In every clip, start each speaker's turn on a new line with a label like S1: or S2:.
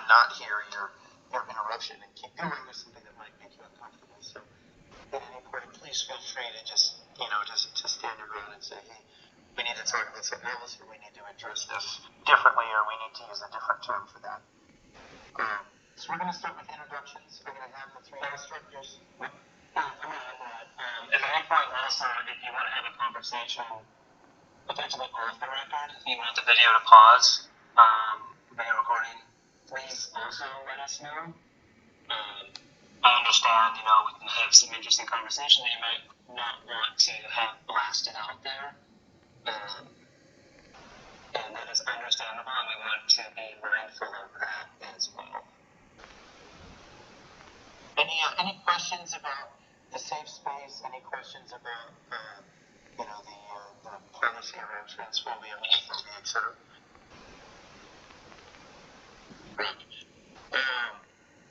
S1: not hear your interruption and keep going with something that might make you uncomfortable. So at any point, please feel free to just stand your ground and say, hey, we need to talk about something else, or we need to address this differently, or we need to use a different term for that. So we're going to start with introductions. We're going to have the three instructors.
S2: I'm going to add that. At any point also, if you want to have a conversation potentially off the record, if you want the video to pause, video recording, please also let us know. I understand, we can have some interesting conversation that you might not want to have blasted out there. And that is understandable, and we want to be mindful of that as well.
S1: Any questions about the safe space? Any questions about the policy around transphobia, homophobia, etc.?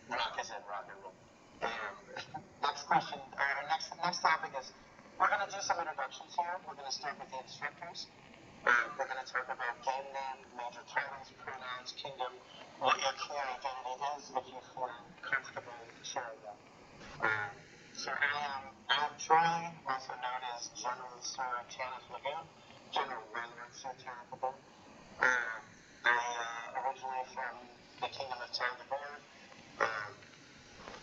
S1: Rock is in rock and roll. Next question, next topic is, we're going to do some introductions here. We're going to start with the instructors. We're going to talk about game name, major titles, pronouns, kingdom, what your clear identity is, if you feel comfortable sharing that. So I am Troy, also known as General Sir Tanath Lagoon, General Warlord Sir Tanath Lagoon. I originally from the kingdom of Tanath.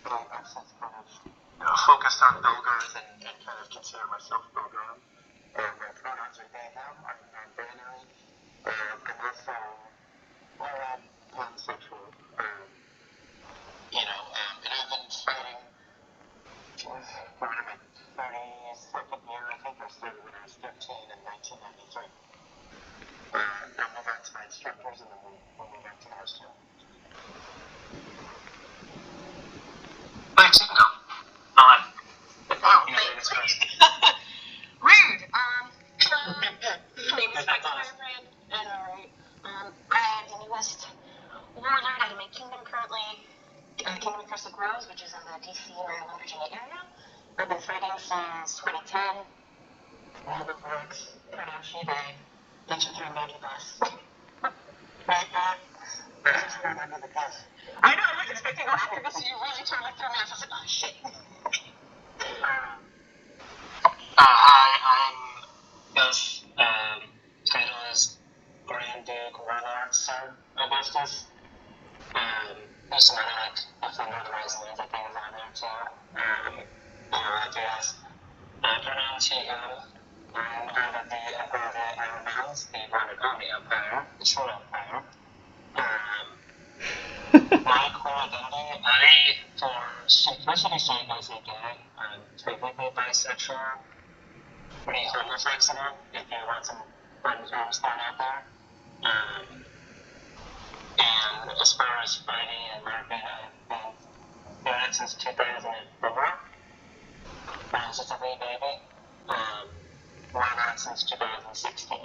S1: I've since kind of focused on Belgars and kind of consider myself Belgar. My pronouns are they, them. I'm non-binary. I'm also pansexual. And I've been fighting. We're in my 32nd year, I think. I started when I was 13 in 1993. I'll move on to my instructors, and then we'll move on to ours too.
S2: Thanks, you can go. Fine.
S3: Thanks. Rude. My name is Fyxe, and alright. I am the newest warlord out of my kingdom currently. Kingdom of Crystal Groves, which is in the DC, Maryland, Virginia area. I've been fighting since 2010. All the works, pronoun she, they. Thanks for throwing me under the bus.
S1: Right, Matt? Just thrown under the bus.
S3: I know, I was expecting to go after this, you really totally threw me off. I was like, oh shit.
S2: Hi, I'm Gus. Title is Grand Duke Warlord Sir Augustus. There's some other familiarizing everything is on there too. Yes. Pronouns he, him. I'm out of the Emperor of the Iron Mountains, the Roman Army Empire, the Short Empire. My core identity, for simplicity sake, I say gay. I'm technically bisexual, pretty homoflexible, if you want some fun terms thrown out there. And as far as fighting and LARPing, I've been doing it since 2004. When I was just a wee baby. Why not since 2016?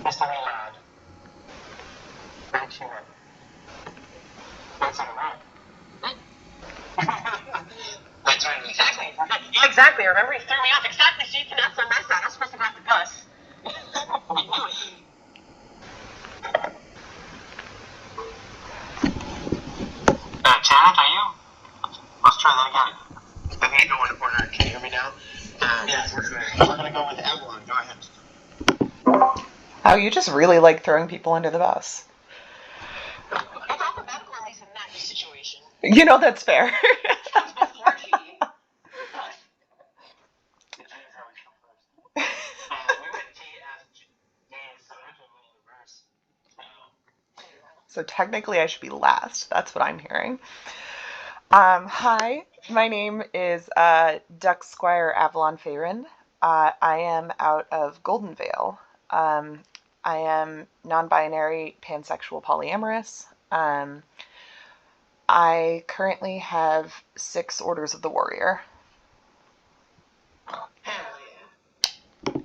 S2: Mr. Reload. Thank you. What's on the road? That's right, exactly.
S3: Yeah, exactly. Remember, he threw me off. Exactly, so you can ask on my side. I was supposed to grab the bus. I knew it.
S2: Tanath, are you? Let's try that again.
S1: I'm going to go in order. Can you hear me now?
S2: Yes.
S1: We're going to go with Avalon. Go ahead.
S4: Oh, you just really like throwing people under the bus.
S3: It's alphabetical at least in that situation.
S4: That's fair.
S3: It was before G.
S2: The G is always come first. We went T, F, G, so I can roll the reverse.
S4: So technically I should be last. That's what I'm hearing. Hi, my name is Duck Squire Avalon Fayrin. I am out of Golden Vale. I am non-binary, pansexual, polyamorous. I currently have 6 Orders of the Warrior.
S3: Hell yeah.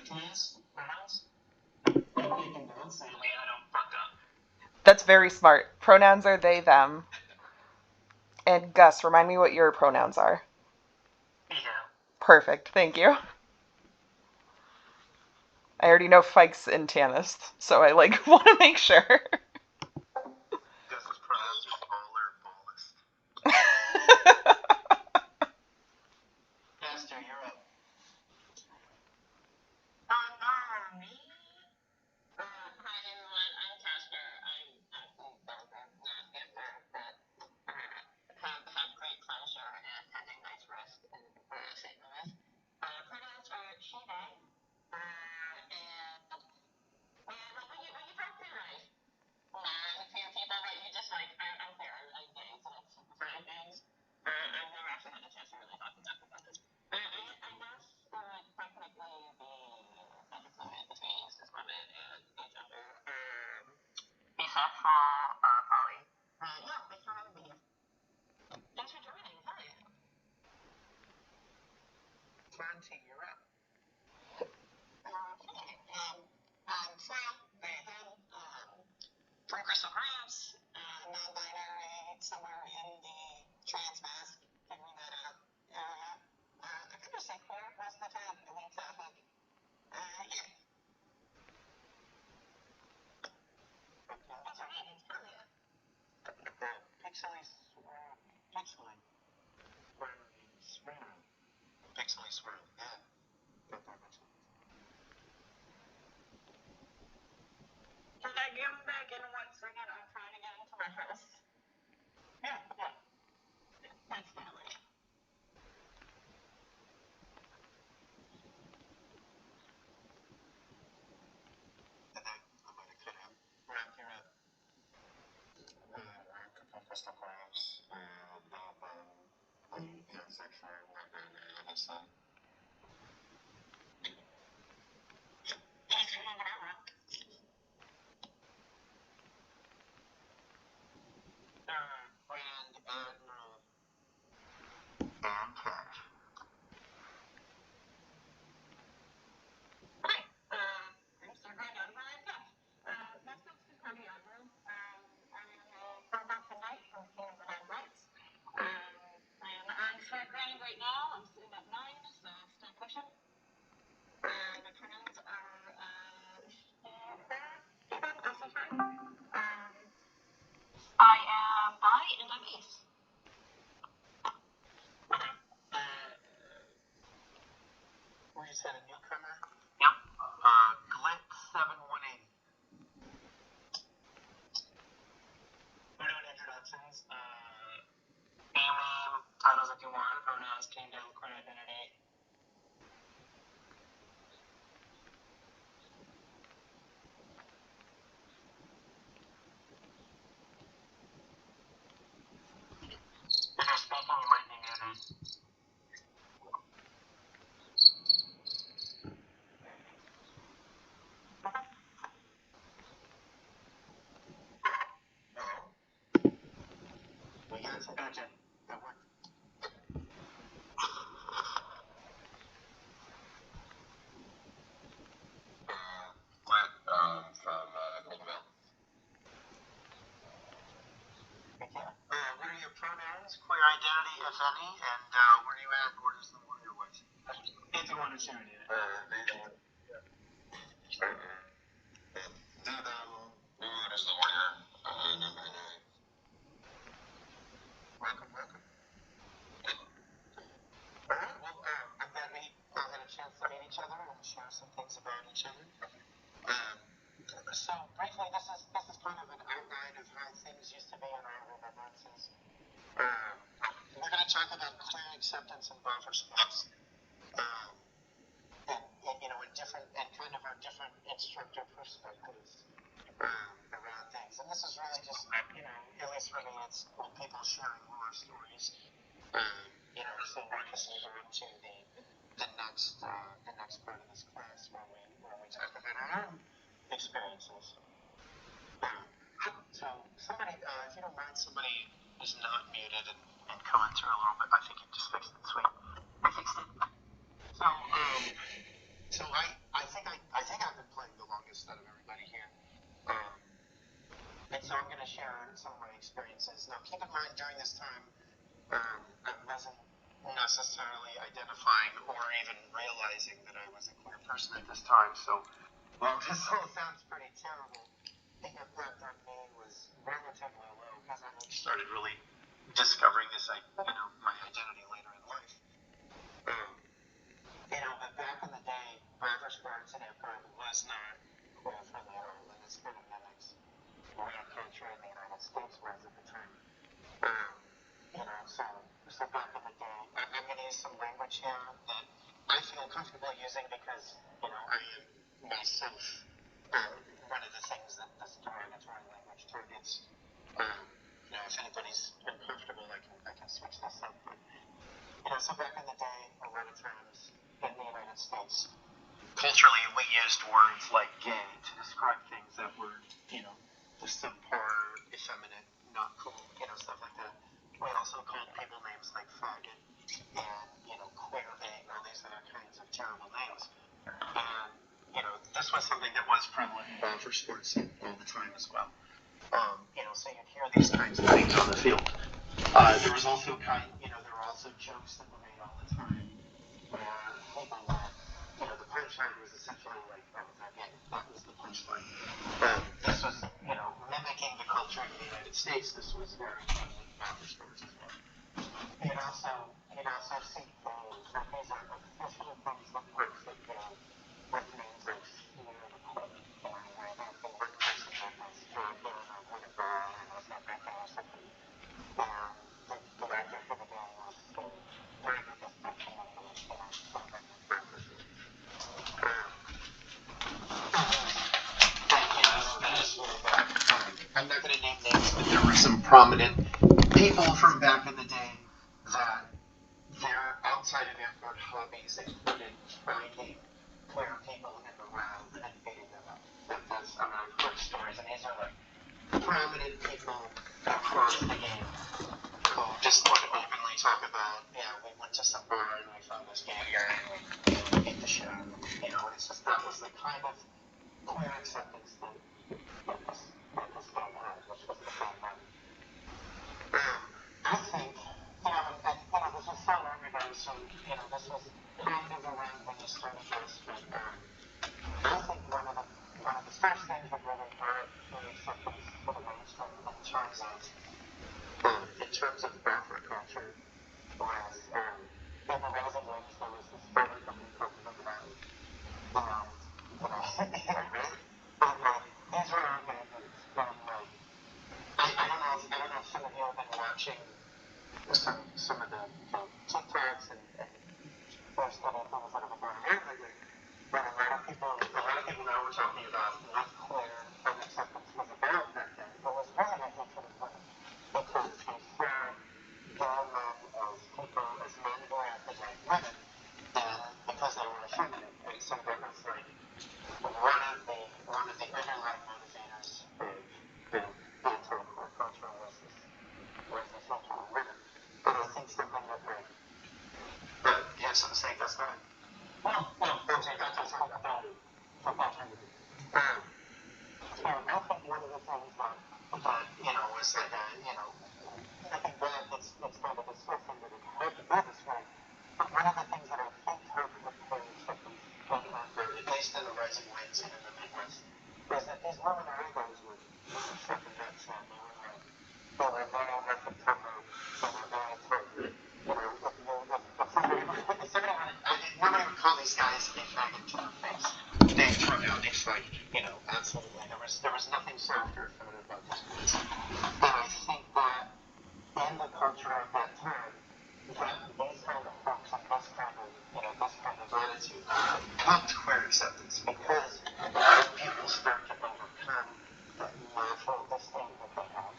S2: Please, pronouns? I don't fuck up.
S4: That's very smart. Pronouns are they, them. And Gus, remind me what your pronouns are.
S2: Yeah.
S4: Perfect, thank you. I already know Fyxe and Tanath, so I want to make sure.
S1: Gus's pronouns are baller, ballist. Master, you're up.
S3: Me? Hi everyone, I'm Casper. I'm actually both of not gender, but have great pleasure and having nice rest in St. Louis. Pronouns are she, they, and when you realize non-queer people that you just out there are like gays and it's certain things. I've never actually had a chance to really talk about this. I guess it would technically be fluid between cis women and agender. Asexual, poly. Yeah, thanks for having me here. Thanks for joining. Hi.
S1: Monty, you're up.
S3: Okay. So, from Crystal Graves, non-binary, somewhere in the trans mask, figuring that out area. I could just say queer most of the time, elite traffic. Yeah. That's right, it's Talia.
S1: Pixely swirl, yeah. Got that much.
S3: Can I get back in 1 second? I'm trying to get into my house.
S1: Yeah.
S3: That's Talia.
S1: And then I'm going to cut out. Rock, you're up. Rock, Crystal Graves, I'm pansexual, non-binary, obviously.
S3: Thanks for hanging out, Rock.
S1: Grand Admiral and Cash.
S3: Hi. I'm Sir Grand Admiral and Cash. Most folks can call me Admiral. I am a Warlord tonight from the Kingdom of Rights. I am on Sir Grand right now. I'm sitting at 9, so still pushing. My pronouns are she, her, also fine. I am bi and I'm ace.
S1: We just had a newcomer.
S2: Yep.
S1: Glit 7180.
S2: Pronoun introductions. Name, titles if you want, pronouns, kingdom, current identity. If you're speaking, you might be muted.
S1: We got you. Gotcha. That worked. Glit, from Goldenville. What are your pronouns, queer identity, if any, and where are you at? Where does the warrior was?
S2: If you want to share it.
S1: There's the warrior. Non-binary. Welcome. Alright, well, I'm glad we all had a chance to meet each other and share some things about each other. So briefly, this is kind of an outline of how things used to be in our remembrances. We're going to talk about queer acceptance and buffer space, and in different and kind of our different instructor perspectives around things. And this is really just at least for me, it's people sharing war stories. So we're just move on to the next part of this class where we talk about our own experiences. So somebody, if you don't mind, somebody is not muted and coming through a little bit. I think you just fixed it. Sweet. I fixed it. So I think I've been playing the longest out of everybody here. And so I'm going to share some of my experiences. Now keep in mind during this time, I wasn't necessarily identifying or even realizing that I was a queer person at this time. So while this all sounds pretty terrible, the impact on me was relatively low because I started really discovering this, my identity later in life. But back in the day, Roger Sports and Amtgard was not queer friendly at all, and this kind of mimics weird culture in the United States was at the time. So back in the day, I'm going to use some language here that I feel comfortable using because, I am myself one of the things that this derogatory language targets. If anybody's uncomfortable, I can switch this up. But, so back in the day, a lot of times in the United States, culturally, we used words like gay to describe things that were, the subpar, effeminate, not cool, stuff like that. We also called people names like faggot and, queer bait, all these other kinds of terrible names. And, this was something that was prevalent in Warlord sports all the time as well. So you'd hear these kinds of things on the field. There was also there were also jokes that were made all the time where people would, the punchline was essentially like, oh, they're gay. That was the punchline. This was, mimicking the culture of the United States. This was very prevalent in Warlord sports as well. You'd also see things, so these are official things that work for gay, with names like Fear the Queen, where the one person that was Jordan or whatever, or something or something. The actor for the game was very good description of the something like I'm not going to name names, but there were some prominent people from back in the day that their outside of Amtgard hobbies included finding queer people in the wild and beating them up. I've heard stories, and these are like prominent people across the game who just would openly talk about, we went to some bar and we found this gay guy and we beat the shit out of him. It's just that was the kind of queer acceptance that this game had, which was the same one. I think, and this was so long ago, so, this was kind of around when you started this, but I think one of the first things that really brought queer acceptance to the mainstream in terms of Bafra culture was, in the Rising Wings, there was this photo company called Comradery. These were our magazines, I don't know if some of you have been watching some of the TikToks and first little things that have been going on lately, but a lot of people now were talking about what queer acceptance was about back then. It was really a hatred of women, because they saw gay men as men who acted like women, and because they were effeminate, and so that was like one of the underlying motivators of the anti-queer culture was this hatred of women. And I think something that you have something to say, that's fine. No, that's all about it. So I think one of the things that was like looking back, it's kind of disgusting that it had to be this way. But one of the things that I think helped with queer acceptance in Amtgard, at least in the Rising Winds and in the Midwest, was that these women and guys would fucking nuts, man. They were very up-and-comer, they were very appropriate. Nobody would call these guys a faggot to their face. They throw down, they fight, absolutely. There was nothing soft or feminine about these guys. And I think that in the culture of that time, that these kind of folks and this kind of attitude helped queer acceptance, because when people start to overcome that natural disdain that they have,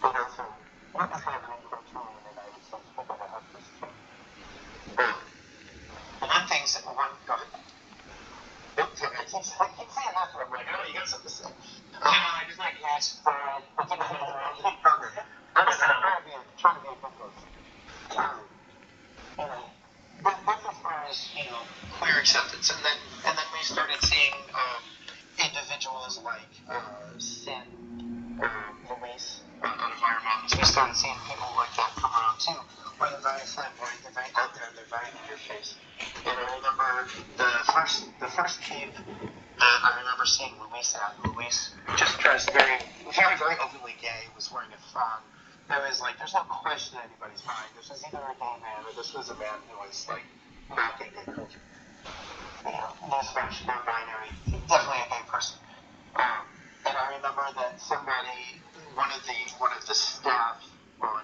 S1: and also what was happening culturally in the United States, people that have this too. One thing's go ahead. I keep saying that, but I'm like, oh, you got something to say.
S2: I just like yes.
S1: I'm trying to be a good host. That's as far as, queer acceptance. And then we started seeing individuals like Sin, Luis, out of Iron Mountains. We started seeing people like that come around too, first cave that I remember seeing Luis at, Luis just dressed very, very, very openly gay, was wearing a thong. It was like, there's no question in anybody's mind. This was either a gay man or this was a man who was like mocking gay culture. You know, newsflash, non-binary, definitely a gay person. And I remember that somebody, one of the staff on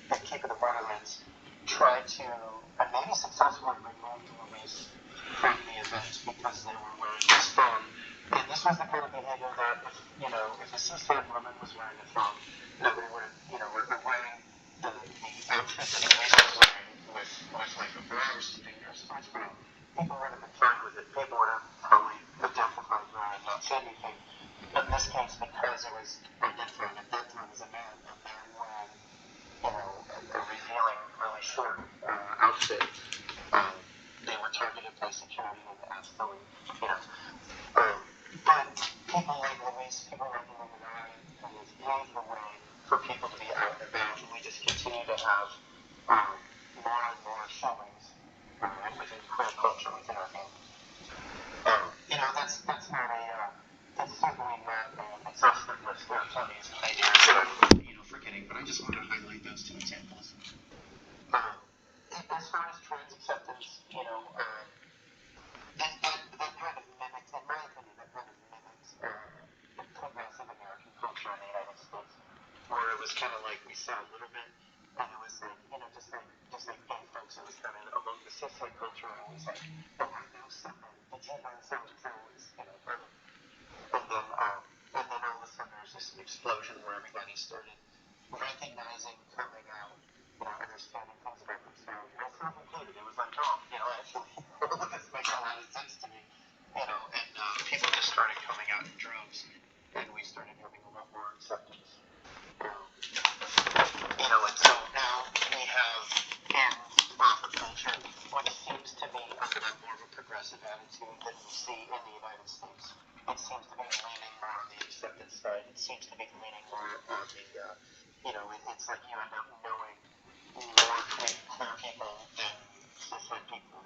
S1: the Cape of the Borderlands tried to, and maybe successfully, remove Luis from the event because they were wearing this thong. And this was the kind of behavior that, if a cis-het woman was wearing a thong, nobody would have, wearing the outfit that Luis was wearing with like a bra or something or a sports bra. People would have been fine with it. People would have probably identified her and not said anything. But in this case, because it was identified at that time as a man wearing, a revealing, really short outfit, they were targeted by security and asked to leave, but people like Luis, people like Illuminati, kind of paved the way for people to be out and about, and we just continue to have more and more showings within queer culture within our game. That's not that's certainly not an exhaustive list. There are plenty of ideas that I'm, forgetting, but I just wanted to highlight those two examples. As far as trans acceptance, that kind of mimics, in my opinion, progressive American culture in the United States, where it was kind of like we saw a little bit, and it was like, just like gay folks, it was kind of among the cis-het culture, it was like, oh, I know someone, did you know so-and-so is, and then all of a sudden there's this explosion where everybody started recognizing, coming out, understanding things about themselves, myself included. It was like, actually, this makes a lot of sense to me, and people just started coming out in droves, and we started having a lot more acceptance. And so now we have in pop culture what seems to be a lot more of a progressive attitude than we see in the United States. It seems to be leaning more on the acceptance side. It seems to be leaning more on the, it's like you end up knowing more queer people than cis-het people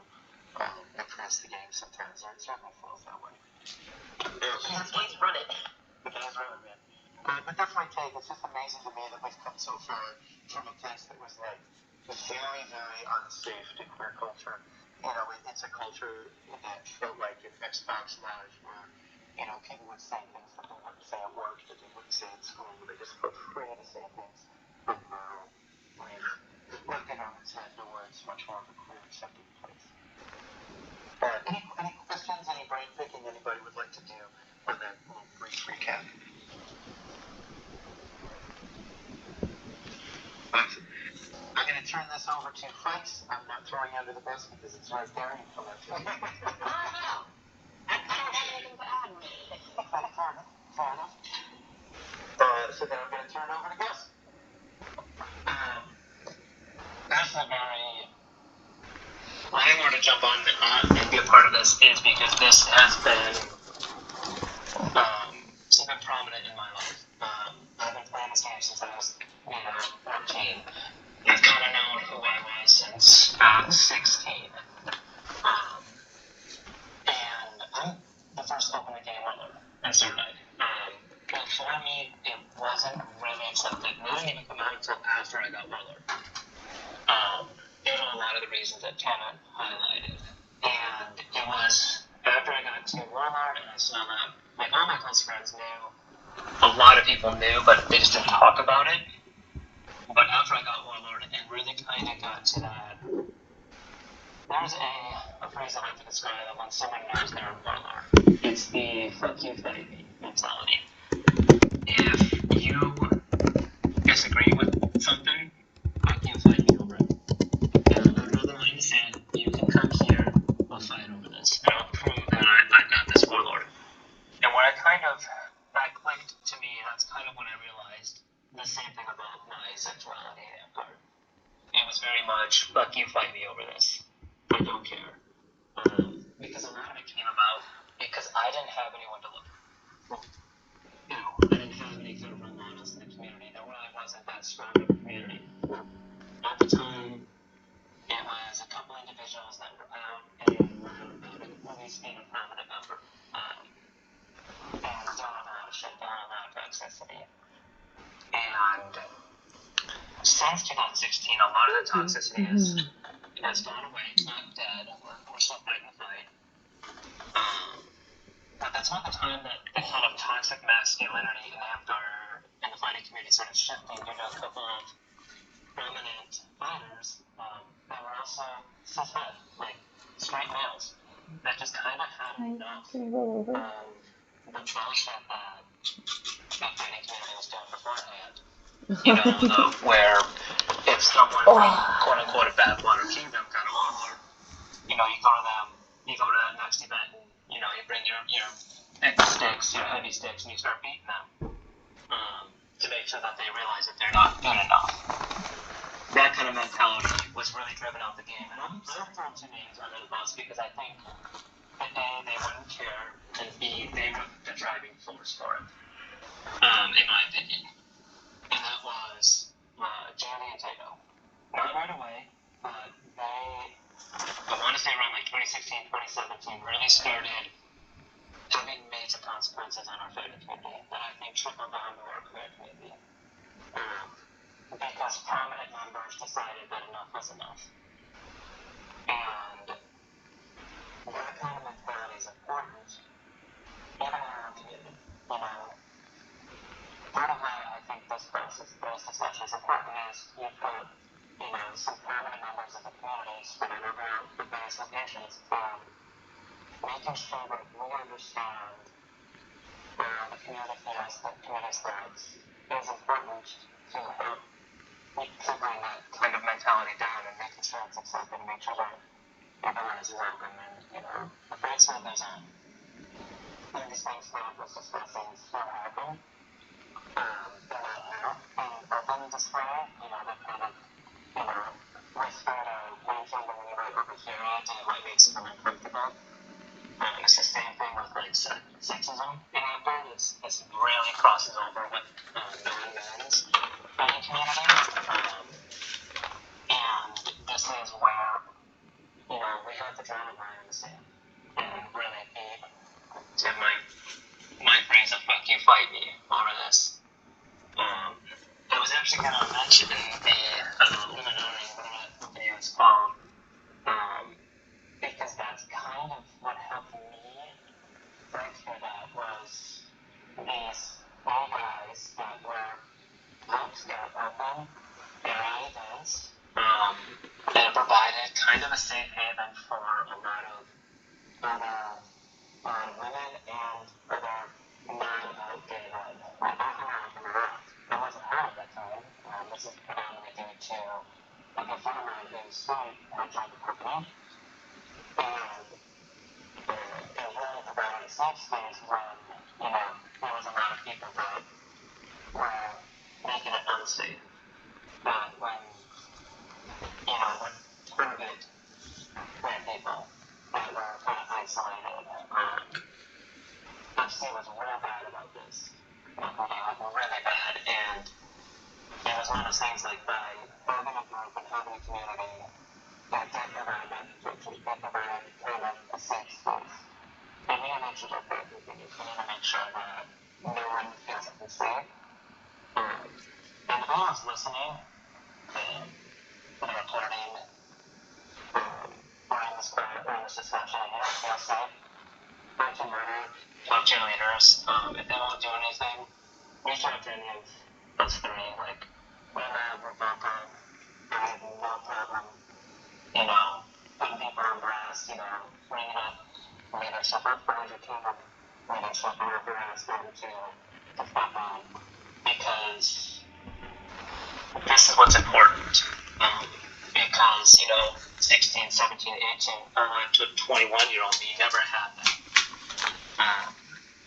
S1: across the game sometimes, or it certainly feels that way.
S3: The gays run it.
S1: The gays run it, man. But that's my take. It's just amazing to me that we've come so far from a place that was like very, very unsafe to queer culture. It's a culture that felt like an Xbox Live where, people would say things that they wouldn't say at work, that they wouldn't say at school, they just felt free to say things. And now we've looked it on its head to where it's much more of a queer accepting place. Any questions, any brain picking anybody would like to do on that little brief recap? Awesome. I'm going to turn this over to Fyxe. I'm not throwing you under the bus because it's right there. You come after me.
S3: I don't have anything to add.
S1: Fair enough. So then I'm going to turn it over to Gus.
S2: That's a very... Why I wanted to jump on and be a part of this is because this has been something prominent in my life. I've been playing this game since I was 14. I've kind of known who I was since 16. And I'm the first open the game runner in Fortnite. But for me, it wasn't really accepted. It didn't even come out until after I got Warlord. Due to a lot of the reasons that Tanath highlighted. And it was after I got to Warlord and I saw that like all my close friends knew. A lot of people knew, but they just didn't talk about it. But after I got Warlord and really kind of got to that, there's a phrase I like to describe it when someone knows they're a Warlord. It's the fuck you, fight me mentality. If you disagree with something, fuck you, fight me over it. And I'm not the line to say it. You can come here, we'll fight over this. And I'll prove that I've got this Warlord. And when that clicked to me, that's kind of when I realized the same thing about my sexuality in Amtgard. It was very much, fuck you, fight me over this. I don't care. Because a lot of it came about because I didn't have anyone to look for. I didn't have any kind of role models in the community. There really wasn't that strong of a community. At the time, it was a couple individuals that were out and loud about it. Luis a lot of the toxicity has gone away. It's not dead. We're still fighting the fight. But that's not the time that the kind of toxic masculinity in Amtgard and the fighting community sort of shifting due to a couple of prominent fighters that were also cis-het, like straight males, that just kind of had enough of the bullshit that the fighting community was doing beforehand. You know, where if someone like quote unquote a bad blood or kingdom kind of warlord, you know, you go to that next event and you know, you bring your thick sticks, your heavy sticks, and you start beating them to make sure that they realize that they're not good enough. That kind of mentality was really driven out the game. And I'm throwing two names under the bus because I think that A, they wouldn't care, and B, they were the driving force for it, in my opinion. And that was Jamie and Tato. Not right away, but I want to say around like 2016, 2017, really started having major consequences on our fighting community that I think trickled down to our career community. Because prominent members decided that enough was enough. And that kind of mentality is important, even in our own community. You know, part of why I think this discussion is important is you've got, you know, some prominent members of the community spread over the various locations, making sure that we understand the community's thoughts is important to help to bring that kind of mentality down and making sure it's accepted and make sure that everyone is welcome and, you know, the fight still goes on. And these things that was discussing still happen. They're not out and open display, you know, that kind of, you know, whisper to one kingdom when you might overhear it and it might make someone uncomfortable. It's the same thing with like sexism in Amtgard. It really crosses over with non-men's fighting community. And this is where, you know, we have to draw the line in the sand and really be, to my phrase of fuck you, fight me over this. I was actually going to mention the Illuminati, whatever that company is called, because that's kind of what helped me break through that was these old guys that were out there open, their own events, and it provided kind of a safe haven for a lot of other women and other non-out gay men. I don't know how to react. I wasn't out at that time. This is predominantly due to a performer who's straight had joined the company. And it really provided a safe space when, you know, there was a lot of people that were making it unsafe. But when, you know, when target queer people that were kind of isolated, FC was real bad about this. Really bad. And it was one of those things like by having a group and having a community that did provide that pictures, that provide kind of a safe space. And we need to make sure that that continues. We need to make sure that no one feels unsafe. And I was listening to the recording during this discussion, and I feel safe. I can murder top cheerleaders. If they won't do anything, reach out to any of those three. Like, we're vocal. I have no problem, you know, putting people on blast, you know, bringing up leadership, up for your kingdom leadership, and if you're asked them to step on. Because this is what's important. Because, you know, 16, 17, 18, to a 21-year-old, you never had that.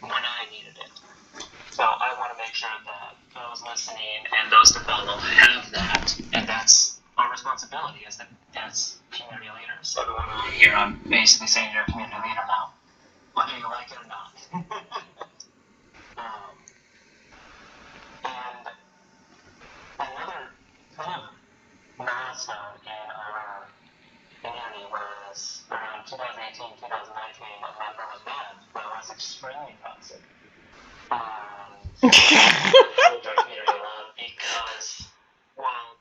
S2: When I needed it. So I want to make sure that those listening and those to follow have that, and that's our responsibility as community leaders. Everyone on here, I'm basically saying you're a community leader now, whether you like it or not. And another kind of milestone in our community was around 2018, 2019, a member was banned, but it was extremely toxic. Because, well,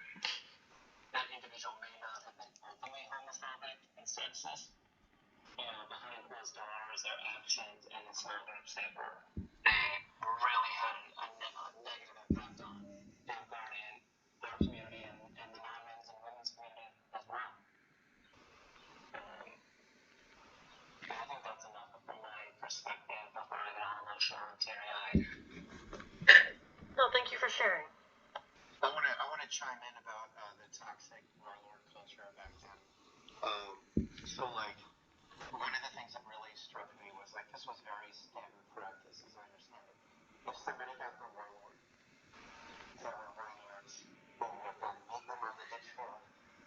S1: So like, one of the things that really struck me was like, this was very standard practice, as I understand it. If somebody got the warlord, there were warlords who would then meet them on the ditch field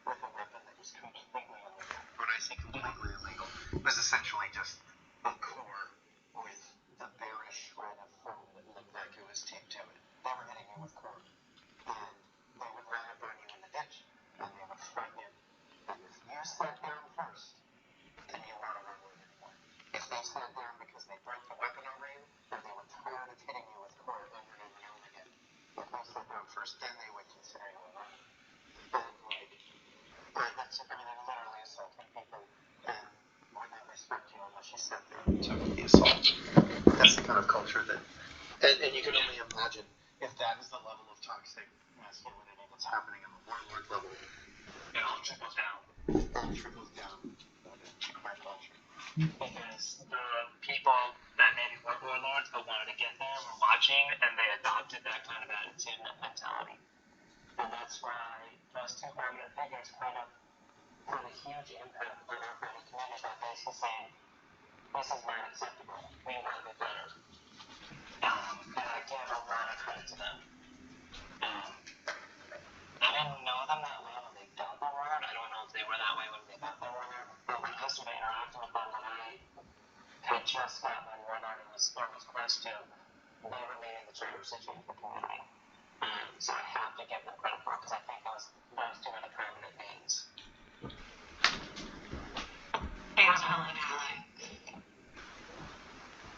S1: with a weapon that was completely illegal. When I say completely illegal, it was essentially just a core with the barest shred of foam that looked like it was taped to it. They were hitting you with core. And they would run up on you in the ditch, and they would fight you. And if you sat down first, then you weren't a warlord anymore. If they sat down because they broke the weapon over you, or they were tired of hitting you with core over and over and over again, if they sat down first, then they would consider you a warlord. And that's, I mean, they literally assaulting people and would not respect you unless you sat there and took the assault. That's the kind of culture that, and you can only imagine if that is the level of toxic masculinity that's happening in the warlord level.
S2: It all trickles down.
S1: All trickles down to our culture.
S2: Because the people that maybe were warlords but wanted to get there were watching, and they adopted that kind of attitude and mentality. And that's why those two prominent figures kind of had a huge impact on our kind of community by basically saying, this is not acceptable. We want to be better. And I give a lot of credit to them. I didn't know them that well when they got the Warlord. I don't know if they were that way when they got the Warlord. But when I started interacting with them, when I had just gotten my Warlord and was close to, they were leading the conversation with the community. So I have to give them credit for it, because I think those two are the prominent names.
S3: They were totally ally.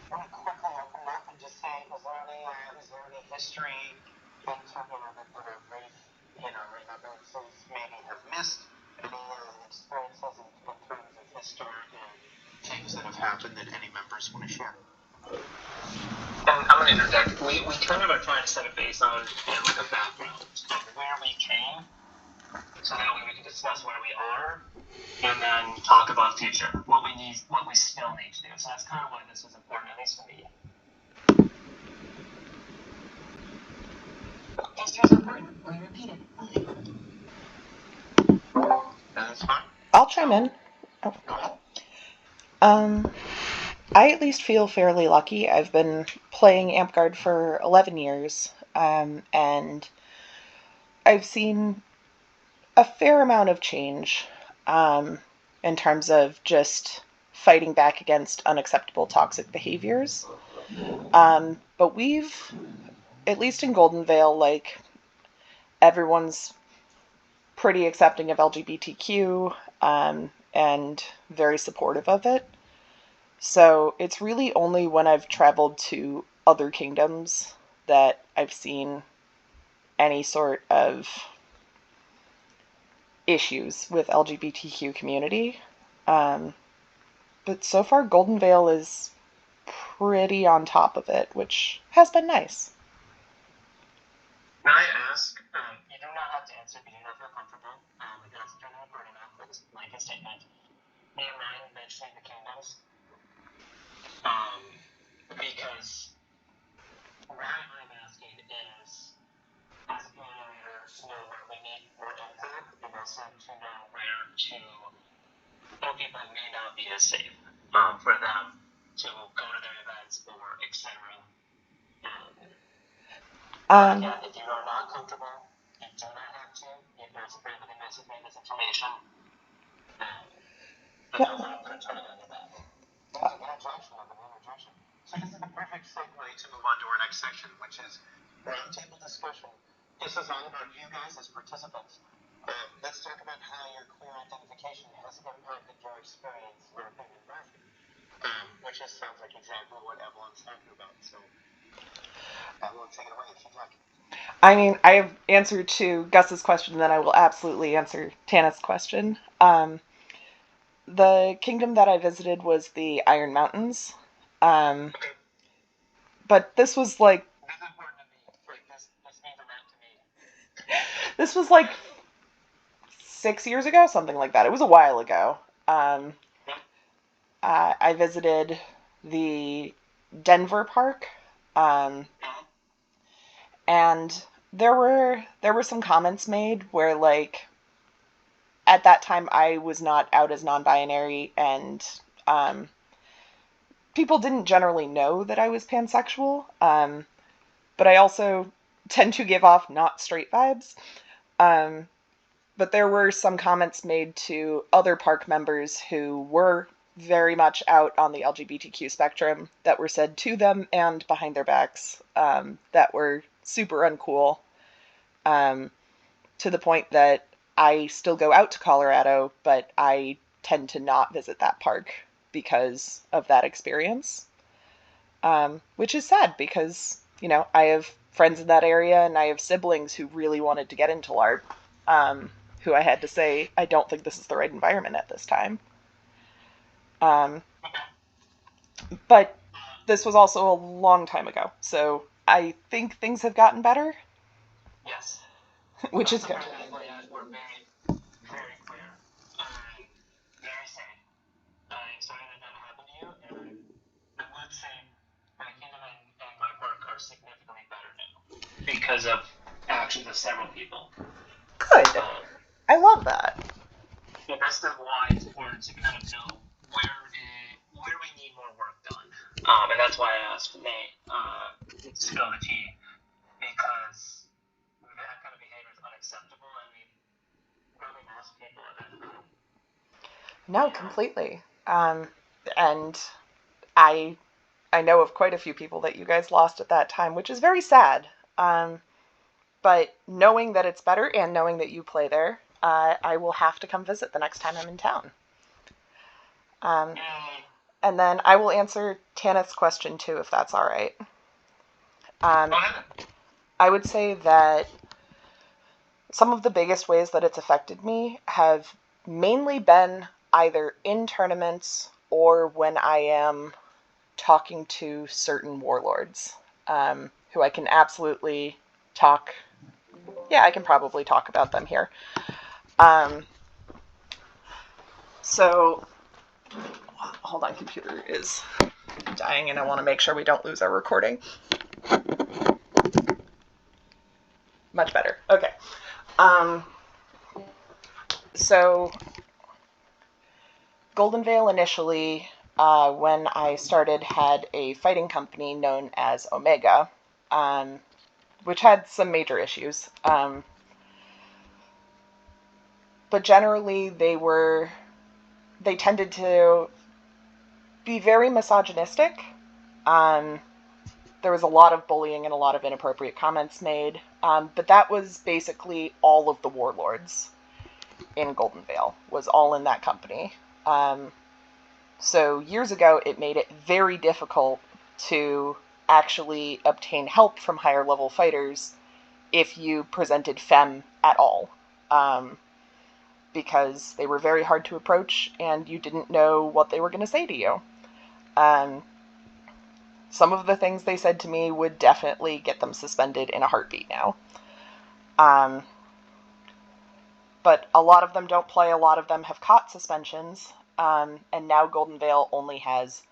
S1: I want to quickly open up and just say, is there any history in terms of that Rafe, remembrances maybe have missed? Any experiences in terms of historic things that have happened that any members want to share?
S2: And I'm going to interject. We kind of are trying to set a base on like a background of where we came, so that way we can discuss where we are, and then talk about future, what we need, what we still need to do. So that's kind of why this was important, at least for me.
S3: History is important. We repeat it.
S1: That's fine.
S4: I'll chime in.
S1: Go ahead.
S4: I at least feel fairly lucky. I've been playing Amtgard for 11 years, and I've seen a fair amount of change in terms of just fighting back against unacceptable toxic behaviors. But we've, at least in Golden Vale, like, everyone's pretty accepting of LGBTQ and very supportive of it. So it's really only when I've traveled to other kingdoms that I've seen any sort of issues with LGBTQ community. But so far, Golden Vale is pretty on top of it, which has been nice.
S2: May I ask, you do not have to answer if you do not feel comfortable. If that's generally important enough for this blanket statement. Do you mind mentioning the kingdoms? Because why I'm asking is, as a community leader, to know where we need more input, and also to know where to help people who may not be as safe for them to go to their events or etc. Again, if you are not comfortable, you do not have to. If there's a friend that message me this information, but don't want to put a ton on your back.
S1: That's a good introduction. So this is the perfect segue to move on to our next section, which is roundtable discussion. This is all about you guys as participants. Let's talk about how your queer identification has impacted your experience working in Murphy, which just sounds like exactly what Evelyn's talking about. So, Evelyn, take it away if you'd like.
S4: I mean, I have answered to Gus's question, then I will absolutely answer Tanath's question. The kingdom that I visited was the Iron Mountains. But this was like...
S2: This is important to me. Like, this means a lot to me.
S4: This was like 6 years ago, something like that. It was a while ago. I visited the Denver park, and there were some comments made where, like, at that time, I was not out as non-binary, and people didn't generally know that I was pansexual, but I also tend to give off not straight vibes. But there were some comments made to other park members who were very much out on the LGBTQ spectrum that were said to them and behind their backs, that were super uncool, to the point that I still go out to Colorado, but I tend to not visit that park because of that experience, which is sad because, you know, I have friends in that area and I have siblings who really wanted to get into LARP, who I had to say, I don't think this is the right environment at this time. But this was also a long time ago, so I think things have gotten better.
S2: Yes.
S4: Which is good.
S2: We're very, very clear. Very sad. I'm sorry that happened to you, and I would say my kingdom and my work are significantly better now because of actions of several people.
S4: Good. I love that.
S2: That's the why it's important to kind of know where we need more work done. And that's why I asked Nate to spill the tea, because that kind of behavior is unacceptable, and we probably lost people at that time.
S4: No, completely. And I know of quite a few people that you guys lost at that time, which is very sad. But knowing that it's better and knowing that you play there, I will have to come visit the next time I'm in town. And then I will answer Tanath's question too, if that's all right. I would say that some of the biggest ways that it's affected me have mainly been either in tournaments or when I am talking to certain warlords, who I can absolutely talk. Yeah, I can probably talk about them here. So, hold on, computer is dying and I want to make sure we don't lose our recording. Much better. Okay. So, Golden Vale initially, when I started, had a fighting company known as Omega, which had some major issues. But generally, they tended to be very misogynistic. There was a lot of bullying and a lot of inappropriate comments made, but that was basically all of the warlords in Golden Vale, was all in that company. So years ago, it made it very difficult to actually obtain help from higher level fighters if you presented femme at all, because they were very hard to approach and you didn't know what they were going to say to you. Some of the things they said to me would definitely get them suspended in a heartbeat now. But a lot of them don't play, a lot of them have caught suspensions, and now Golden Vale only has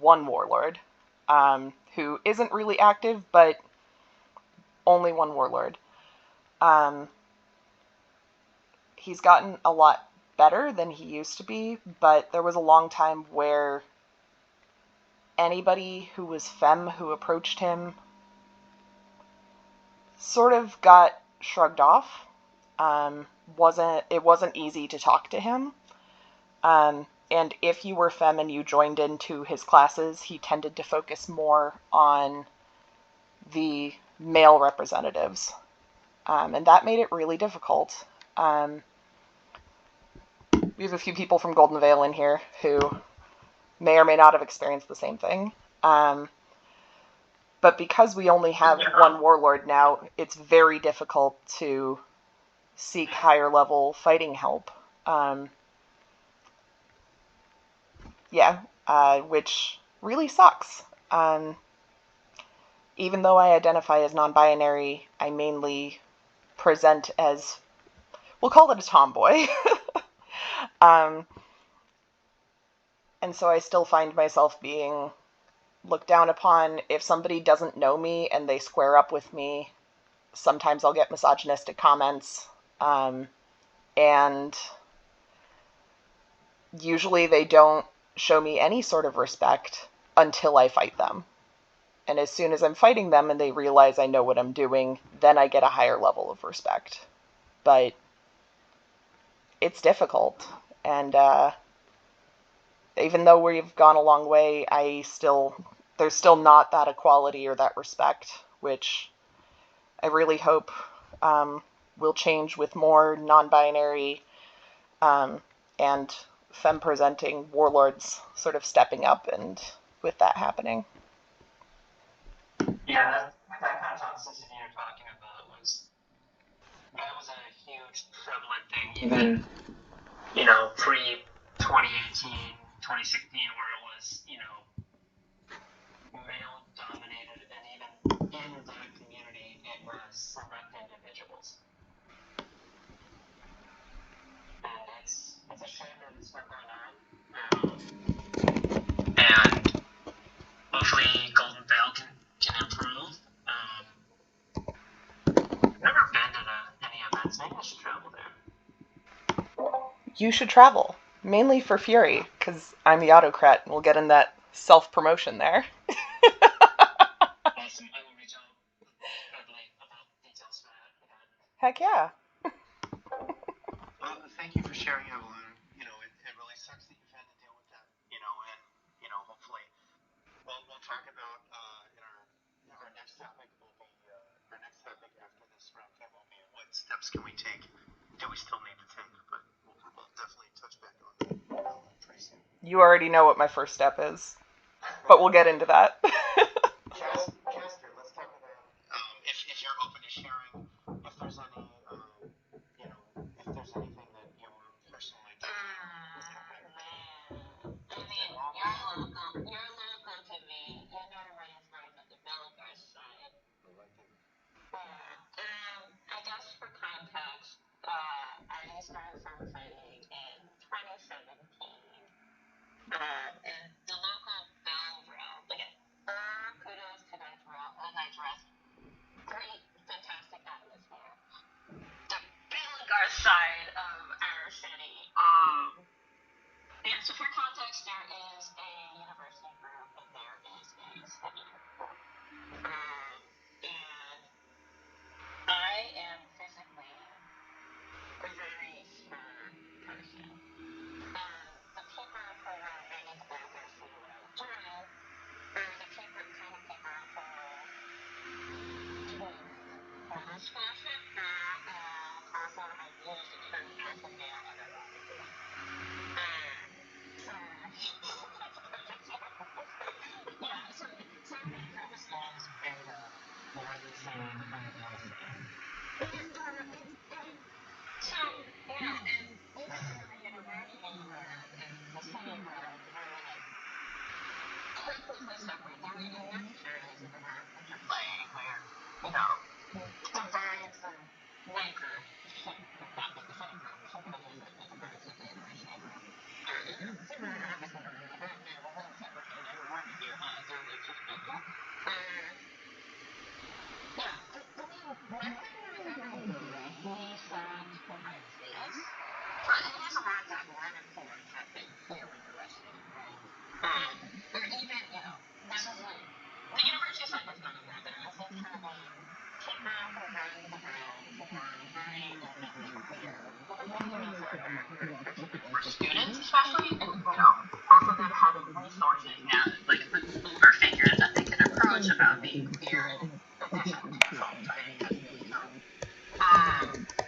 S4: one warlord, who isn't really active, but only one warlord. He's gotten a lot better than he used to be, but there was a long time where anybody who was femme who approached him sort of got shrugged off. It wasn't easy to talk to him. And if you were femme and you joined into his classes, he tended to focus more on the male representatives. And that made it really difficult. We have a few people from Golden Vale in here who may or may not have experienced the same thing. But because we only have one warlord now, it's very difficult to seek higher level fighting help. Which really sucks. Even though I identify as non-binary, I mainly present as, we'll call it a tomboy. And so I still find myself being looked down upon. If somebody doesn't know me and they square up with me, sometimes I'll get misogynistic comments. And usually they don't show me any sort of respect until I fight them. And as soon as I'm fighting them and they realize I know what I'm doing, then I get a higher level of respect. But it's difficult. And even though we've gone a long way, there's still not that equality or that respect, which I really hope will change with more non-binary and femme-presenting warlords sort of stepping up and with that happening.
S2: Yeah, that kind of toxicity you're talking about that was a huge prevalent thing, even, pre-2018, 2016, where it was, male-dominated, and even in that community, it was select individuals. And it's a shame that it's still going on. And hopefully Golden Veil can improve. Never been to any events. Maybe I should travel there.
S4: You should travel, mainly for Fury, because I'm the autocrat, and we'll get in that self-promotion there.
S2: Awesome. I will reach out shortly about details for that.
S4: Heck yeah.
S1: Well, thank you for sharing, Evelyn. It really sucks that you've had to deal with that, and, hopefully we'll talk about our next topic will be, our next topic after this roundtable will be what steps can we take? Do we still need to take? But we'll definitely touch back on that pretty soon.
S4: You already know what my first step is, but we'll get into that.
S1: Caster, let's talk about if you're open to sharing, if there's any, if there's anything that you're personally doing.
S3: You're local to me. You know what is going on the Belgar side. I guess for context, I started from fighting in 2017. And the local Belgrade, kudos to Nigeria. Great, fantastic atmosphere. The Belgar side of our city. So for context, there is a university group and there is a study group. And I am physically a very small person. The people who are running the Belgar city where I joined are the kind of people who scholarship also have used the term alpha male unironically. So we understand beta more than say the alpha. And so, and this is a university where, and the city where we're quickly separate. There are lectures in our interplay where, the birds and nature should not be the same room, should not be the birds should be in the same room. Similar to everything that we don't know, we won't separate everyone here on a very perspective. Nothing really ever directly solved for my face, but it is a lot that one and four have been here in the rest of it, right? Or even, this is like, the university side has done a lot there. I think for the people who run the ground, who are very openly queer, for students especially, and, also them having resources now, like older figures that they can approach about being queer and additional to right? That's really helped.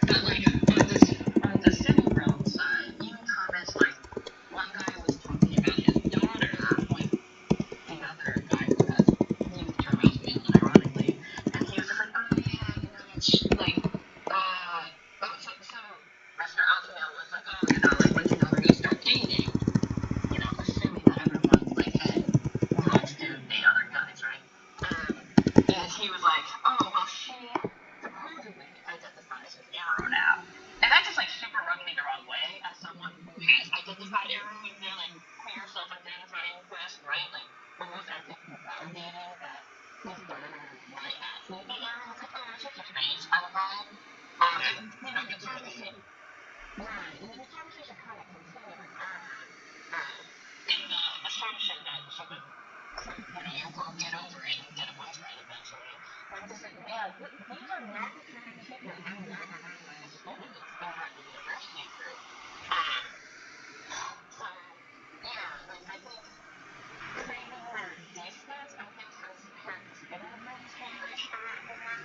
S3: But like on the civil realm side, even comments like one guy was talking about his daughter with the other guy who has used term as male unironically, and he was just like, oh yeah, it's like, so Mr. Altamel was like, oh, like when your daughter gonna start dating, assuming that everyone's like, hey, wants to date other guys, right? And he was like, oh, well, she supposedly identifies as aro now. And that just, like, super rubbed me the wrong way as someone who has identified aro in their, like, queer self-identifying quest, right? Like, almost as if validating that his daughter might actually be aro. It's like, oh, it's just a phase I was on. And, the conversation, right, and then the conversation kind of continued on. in the assumption that she would, get over it and get it was right eventually. I'm just like, man, these are not the kind of people I want around my students at the university group. So, yeah, like, I think creating more distance, I think, has benefited this generation a lot more.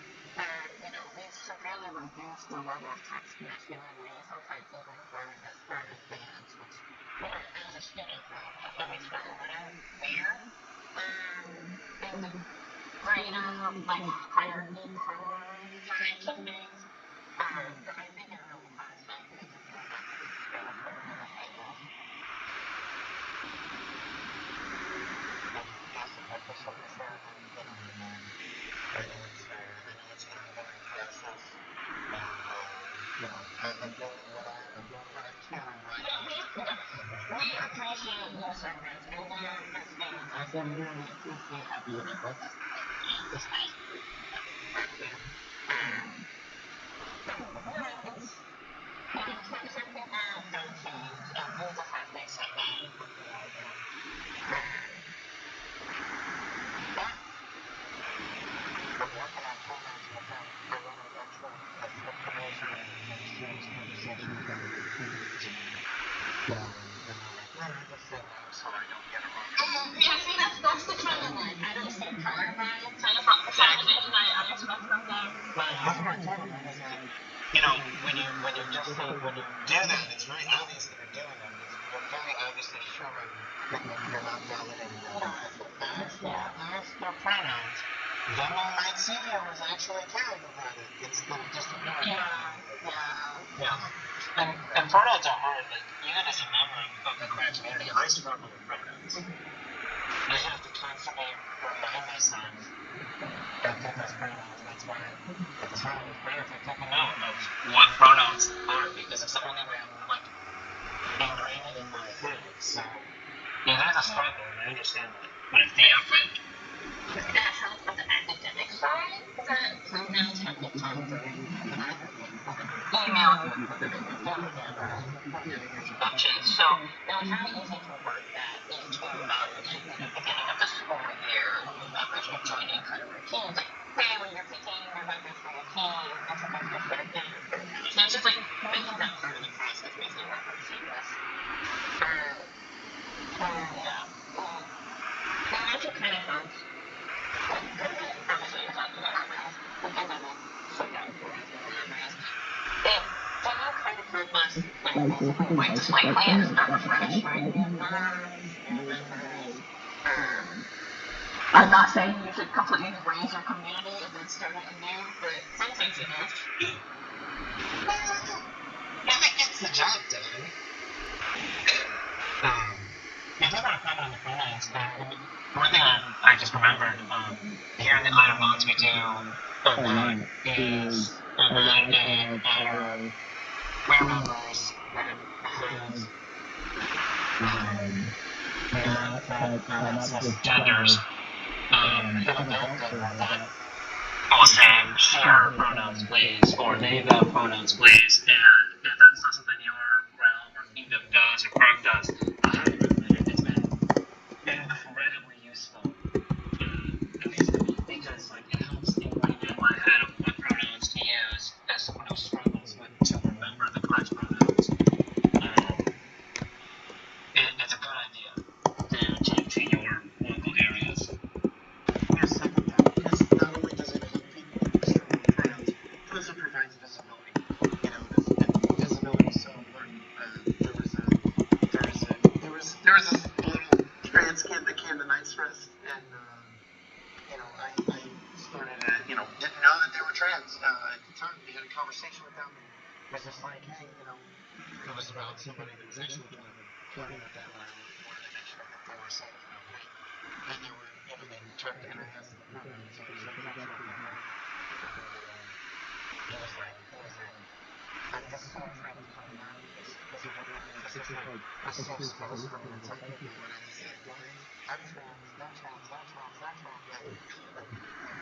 S3: We've severely reduced the level of toxic masculinity. Sometimes even word as far advanced, which, as a student, always felt a little weird. In the greater, like, hierarchy, power types of things. But I think it really has benefited the we appreciate your service, and we are your students. I said, we really appreciate having you with us. It's nice. Some people don't change, and we just have to accept that. Yeah, see, that's the kind of, like, I don't see color vibe kind of conversation I expect from them.
S1: When you just say, when you do that, it's very obvious that you're doing that. You're very obviously showing that you're not validating there's your pronouns. Then you might see them as actually caring about it instead of just ignoring it.
S2: And pronouns are hard. Like, even as a member of the queer community, I struggle with pronouns. I have to constantly remind myself of people's pronouns. That's why it's hard with queers. I take note of what pronouns are, because it's the only way I'm, like, ingrained it in my head. So it is a struggle, and I understand that. But it's the effort.
S3: That helps with the academic side, that pronouns have become very email introductions. So it was very easy to work that into the beginning of the school year. As you're joining kind of routines, like, hey, when you're picking your members for your team, introduce yourself in your pronouns. So it's just like making that part of the process makes it more seamless. That also kind of helps. Obviously, you're talking about pronouns. We can double slow down for us and elaborate. It does kind of help us, like, basically wipe the slate clean and start fresh, right? New nerves, new memories. I'm not saying you should completely erase your community and then start it anew, but sometimes it helps.
S1: If it gets the job done.
S2: I do want to comment on the pronouns. One thing I just remembered, here in the Iron Mountains we do a lot is a lot of our queer members that have not cisgenders have a built-in that will say she, her pronouns please, or they, them pronouns please, and if that's not something your realm or kingdom does or group does, it's been incredibly useful. Because, like, it helps ingrain in my head of what pronouns to use as someone who struggles with to remember the correct pronouns. It's a good idea to your local areas.
S1: Yes, second that. Because not only does it help people understand the pronouns, it also provides visibility. Visibility is so important. There was this little trans kid that came to Night's Rest, and I started didn't know that they were trans at the time. We had a conversation with them, and it was just like, hey, it was about somebody that was actually flirting with them, and I wanted to make sure that they were safe and okay. And they were, they talked, and I asked them the pronouns, so it was like, that's what they were. He was like, I'm just so afraid of coming out because it's like a safe space for me to tell people, and I just said, well, I'm trans, they're trans, they're trans, they're trans.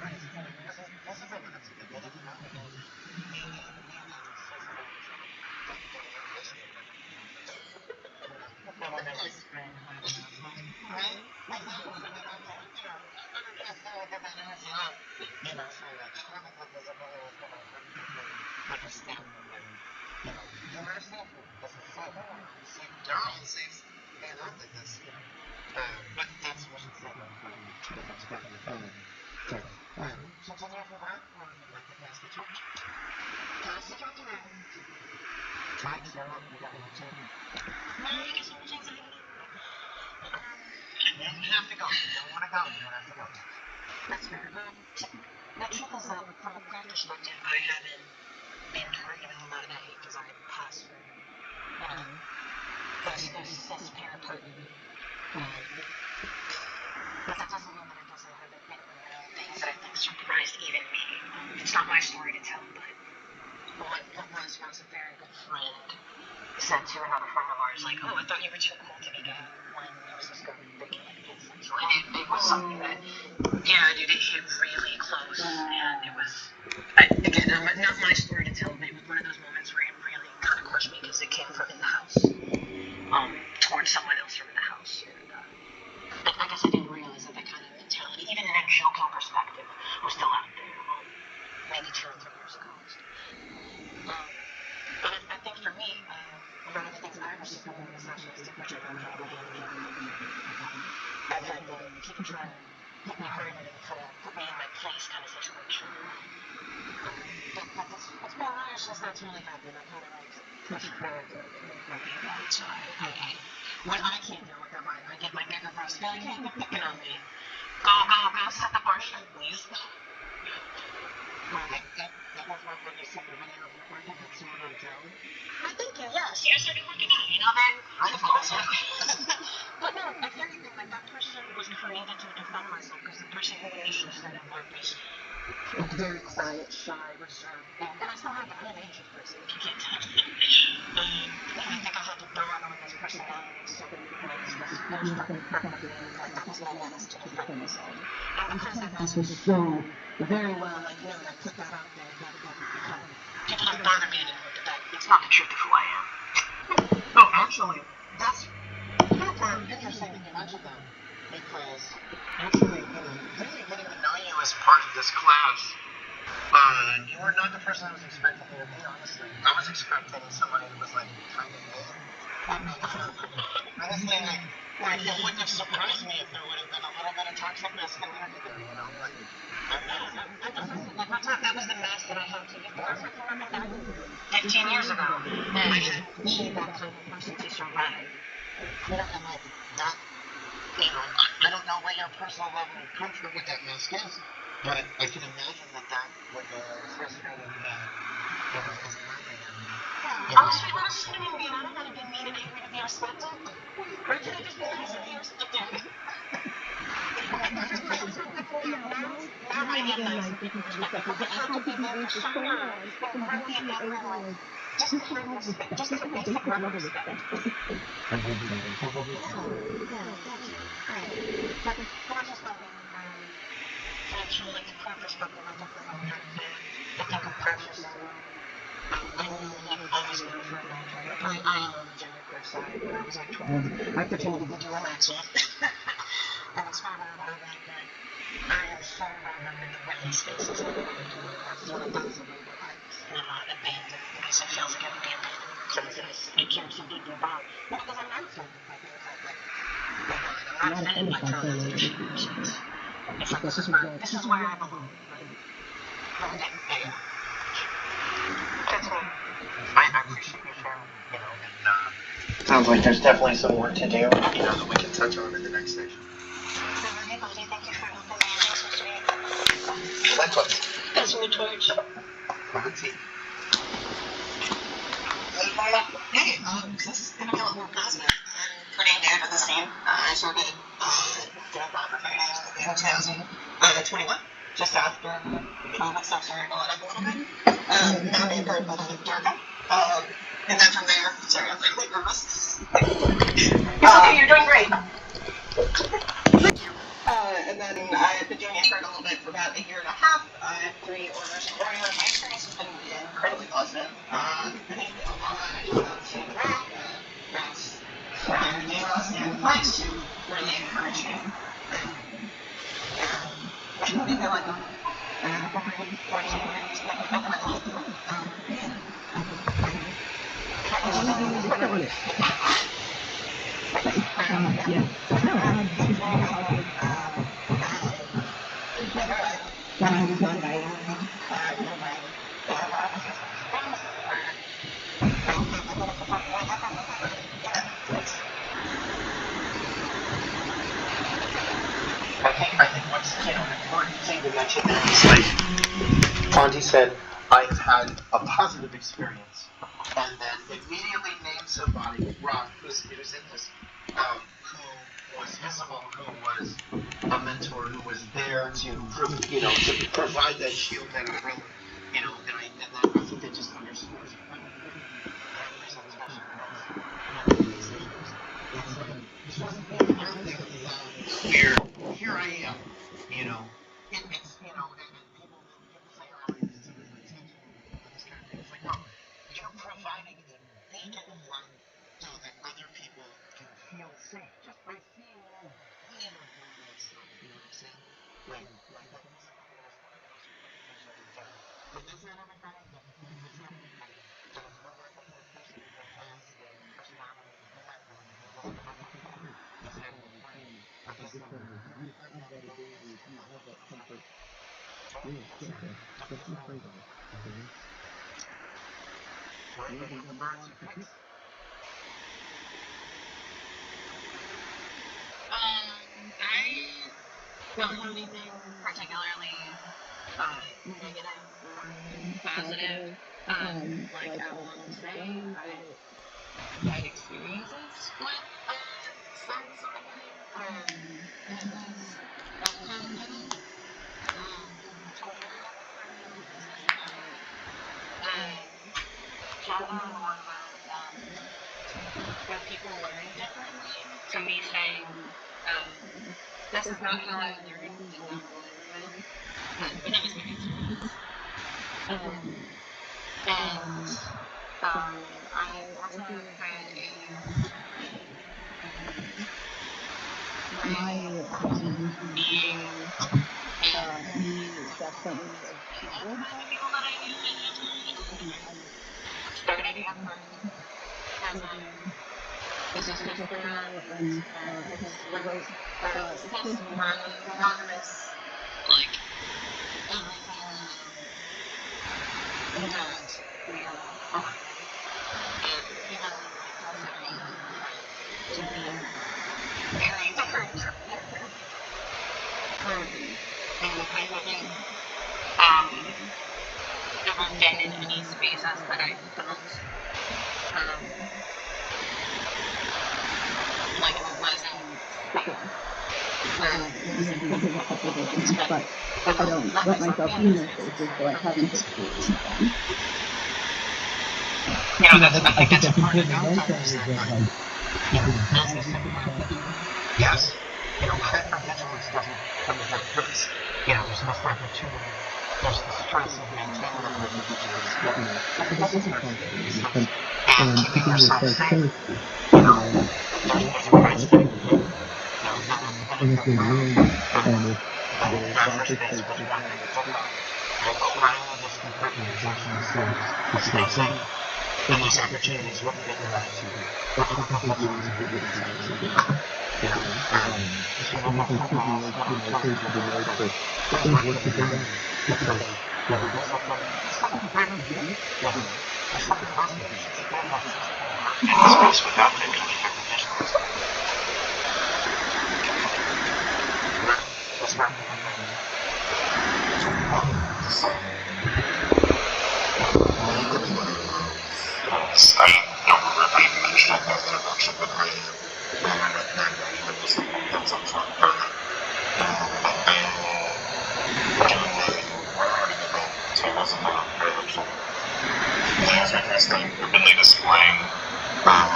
S1: This is a concept that they didn't know. they're all safe hanging out like this, you know. But that's what it's like. So tell me if you want, or if you'd like to pass the torch. Pass the torch around. Try to go up, you got one too. No, you get so much anxiety. You don't have to go. You don't want to go, you don't have to go. That's fair. The truth is that from a craft perspective, I haven't been targeted a lot of that hate because I pass for, there's cis-parent partner. But that doesn't mean that it doesn't have been things that I think surprised even me. It's not my story to tell, but what was once a very good friend said to another friend of ours, like, oh, I thought you were too cool to be gay when I was just thinking like pansexual. And it was something that, yeah, dude, it hit really close. And it was, again, not my story to tell, but it was one of those moments where it really kind of crushed me because it came from in the house, towards someone else from in the house. And I guess I didn't realize that kind of mentality, even in a joking perspective, was still out there, maybe 2 or 3 years ago. And I think for me, one of the things I received from the misogynistic, which I don't know about, I've had people try to hit me hard and kind of put me in my place kind of situation. But it's been years since that's really happened. I kind of like push forward to be about it. So when I can't deal with them, I get my bigger bros to be like, hey, you're picking on me. Go, set the bar straight, please. That was one thing you said in the video of working with someone on town. I thank you, yeah. See, I started working out, then I was But no, I hear you, like that person was created to defend myself because the person who initially started work was very quiet, shy, reserved, and I still have that. I'm an anxious person, if you can't tell. And I think I had to throw out on this personality so that I was starting to hurt my feelings, like that was my mask to defend myself. And because that mask was so very well, like, I put that out there, people don't bother me anymore, but that's not the truth of who I am. Oh, actually, that's interesting that you mentioned that, because actually, really getting to know you as part of this class, you were not the person I was expecting you to be, honestly. I was expecting somebody who was, like, kind of mean. Honestly, like, it wouldn't have surprised me if there would have been a little bit of toxic masculinity there, like, that was the mask that I had to get. I remember that 15 years ago. I had to be that kind of person to survive. And like that, I don't know what your personal level of comfort with that mask is, but I can imagine that would be frustrating as a man. I'm a sweet little cinnamon bean. I don't gotta be mean and angry to be respected. Or can I just be nice and be respected? Now I am nice and people respect me, but I have to be very sure. Just to have respect, just a basic level of respect. But we're just talking from like a core perspective, I think we're all kind of fan. I think I'm precious. I know I've always known for a long time. I am on the genderqueer side. When I was like 12, I pretended to do a maxi. And it's not all about that, but I am so welcome in the women's spaces. That's one of those labor arts. And I'm not abandoned because it feels like I'm abandoned. Because I care so deeply about it. But because I'm not offended by things like I'm not offended by pronouns that are she or she's. It's like, this is where I belong. That's me. I appreciate you sharing, and sounds like there's definitely some work to do, that we can touch on in the next section. Thank you for helping me. Thanks so sweet. Likewise. That's my torch. Fancy. Hey, this is gonna be a little more positive. I'm pretty new to the scene. I started in 2021, just after COVID stuff started going up a little bit. Now Amtgard about a year ago. And then from there, sorry, I'm really nervous. It's okay, you're doing great. Thank you. And then I've been doing Amtgard a little bit for about a year and a half. I have 3 orders of warrior. My experience has been incredibly positive. I think a lot of seeing the route, routes for Neos and Fyxe to really encourage me. I feel like I'm really fortunate to make my life.
S5: Yeah. No, she's very positive.
S1: I think what's an important thing to mention there is like Fonty said, I have had a positive experience, and then immediately named somebody, Rob, who's in this, who was visible, who was a mentor, who was there to provide that shield, that umbrella, and I think that just underscores here I am, it's and people say, oh, it's too sexual, this kind of thing. It's like, no, you're providing a beacon of light so that other people can feel safe just by seeing you being a very nice stuff. You know what I'm saying? Like that music of yours, one of those but that's not everybody. It's not everybody. So if you're working with a person that has the personality and the background, it's not everybody. I guess you have that ability, you have that comfort.
S3: I don't have anything particularly negative or positive. Like I want to say, I've had experiences with some sort of thing. And it was challenging. Talking more about what people learn differently. To me saying, this is not how I learned, and not for everybody. But that was my experience. And I also had my being me definitely appealed by the people that I knew in that time. Started Amtgard as this is just for and his wrote his monogamous like everything that we are on. And even to be very different. And I haven't ever been in any spaces that I felt like it wasn't safe.
S5: But I don't let myself in those spaces, so I haven't experienced them.
S1: I think that's important to note, though, is that, yes, hypervigilance doesn't come without purpose. There's enough opportunity. There's the stress of maintaining that hypervigilance. But it doesn't come and keeping yourself safe, there's a price to pay. And if you're ruined, and if the office space was one requiring this hypervigilation to stay safe, and these opportunities wouldn't be allowed to be. What do you think is a good example? And it could be like, things to be made for things work together. Because, there's something better here. There's something positive. In this space without any hypervigilance. That's right. I don't remember if I mentioned it in the introduction, but I am a commander with this hands on front burner. I've been doing warlording event, so I wasn't on very much of that's my first time openly displaying out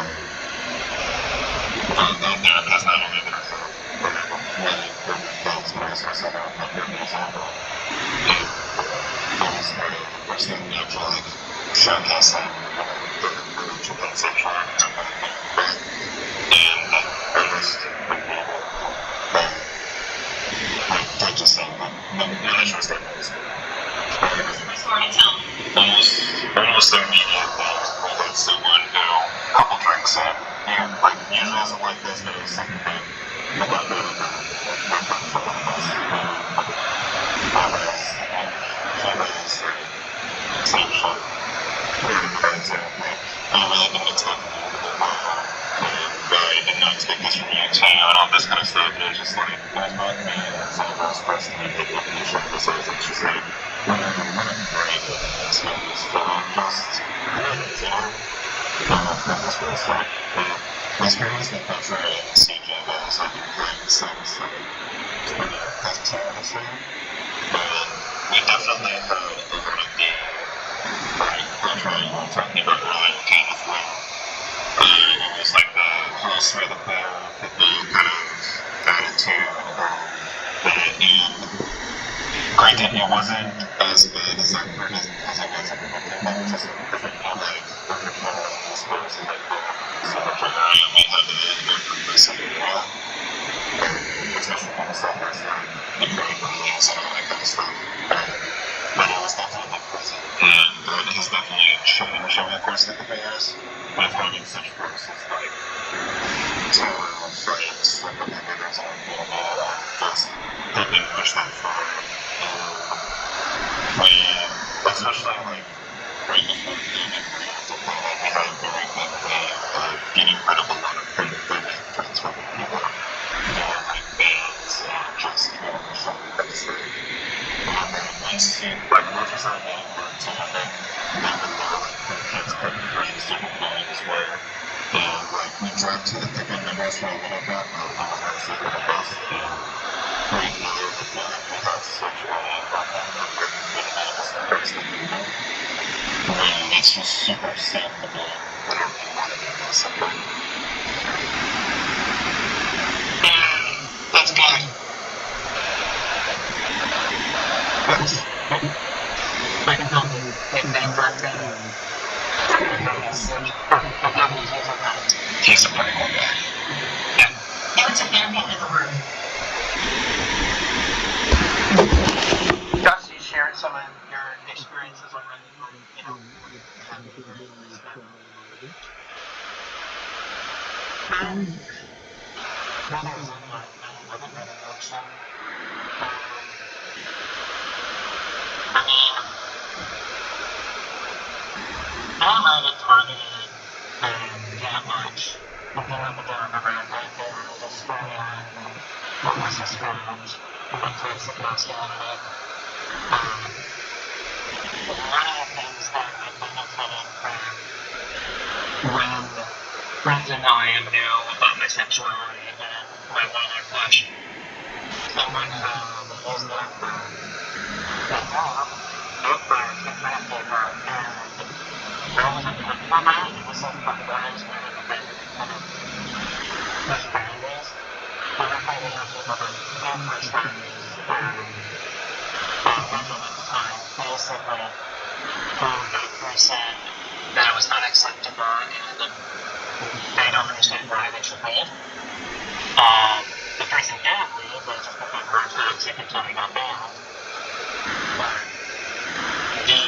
S1: there, because not only because of many things, but also so that I'm not an example. I was part of the first thing we actually showcasing the pansexual and I just I just saying that the initial statement was almost immediate that we had someone who a couple drinks in
S2: again, like, usually isn't like this, but it was something that got really bad. For one of us. Essentially, very crazy. I really need to talk about it more. I did not take this from you too, and all this kind of stuff, and it was just like, there's not me, it's all those first time that you should emphasize, it's just like, whatever, great, it's not useful, just, you know, that's what it's like. As far as the culture and the CJ goes, like, in the sense, like, pretty positive, we definitely had a lot of the, like, culture you were talking about earlier, Tanath, where it was like the whole swear the player, the kind of attitude, and granted, it wasn't as bad as it was in the book, but it was just perfectly, like, overpowering spurs and, like, so much of area we had to get from the second wall, especially when the stuff was like, the great release and all that kind of stuff. But it was definitely present, and it has definitely changed over the course of the years with having such forces like Fyxe, like the members on just helping push that forward. We, especially like right before the game and right after play, like we had a very big wave of getting rid of a lot of primitive transforming people. Like bands and just showing basic. We've seen like mergers are getting work to have it now that they're like kids cutting frames different games where like we dropped to the pickup numbers for a little bit of actually the best and right now I feel like we have such a problem of getting rid of all the first that we do. And it's just super sad to be whatever you want to do basically. That's good. I can help you with things like that. He's a pretty cool guy. Yeah.
S3: It was a family in the room.
S1: Gus, you shared some of your experiences already, but, you know, happy to hear you expand on it already. Brothers in my family, I didn't really know some. I mean, I don't know get targeted that much. But then I would remember that there was a storyline and what was described in the place of masculinity. One of the things that I benefited from when friends and I knew about my sexuality and my Warlord flesh, someone who used the F-word, like, oh, F-word, kids are paper, and I wasn't comfortable with that. It was so fucking guys where I had to kind of push boundaries. But I find it actually for their first times, mental at the time, basically told that person that it was unacceptable and they don't understand why they should leave. The person didn't leave, they just became more toxic until they got banned. But the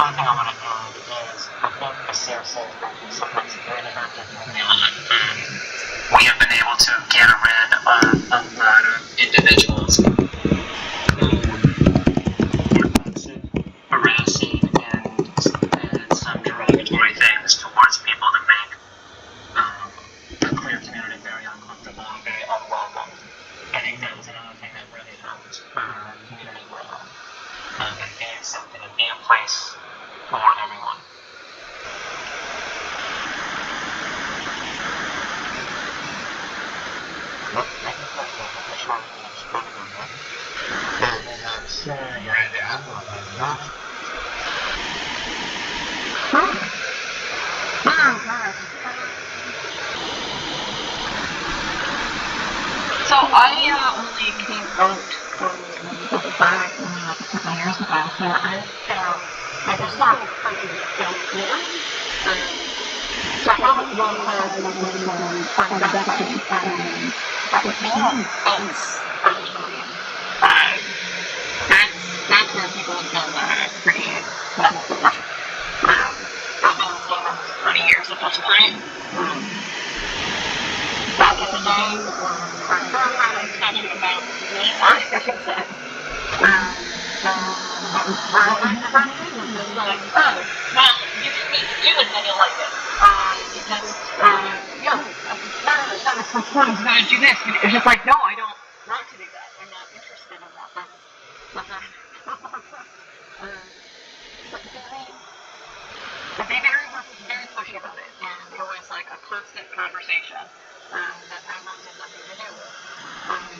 S1: one thing I want to add is I think the CRC is working sometimes very effectively on, we have been able to get rid of a lot of individuals who were toxic, harassing, and some derogatory things towards people that make the queer community very uncomfortable and very unwelcome. I think that was another thing that really helped the community grow and be accepted and be a place for everyone.
S3: So I only came out of the back a couple years ago, so I just not felt clear. So I haven't really had on the definitely but the thing is actually that's where people feel pretty I've been saying this for 20 years at this point. gay or passionate about me, I should say. It's like, oh, well, you just need to do it and then you'll like it. You just, no, it's so fun, you gotta do this. And it's just like, no, I don't want to do that. I'm not interested in that. But they very pushy about it, and it was like a constant conversation that I wanted nothing to do with. And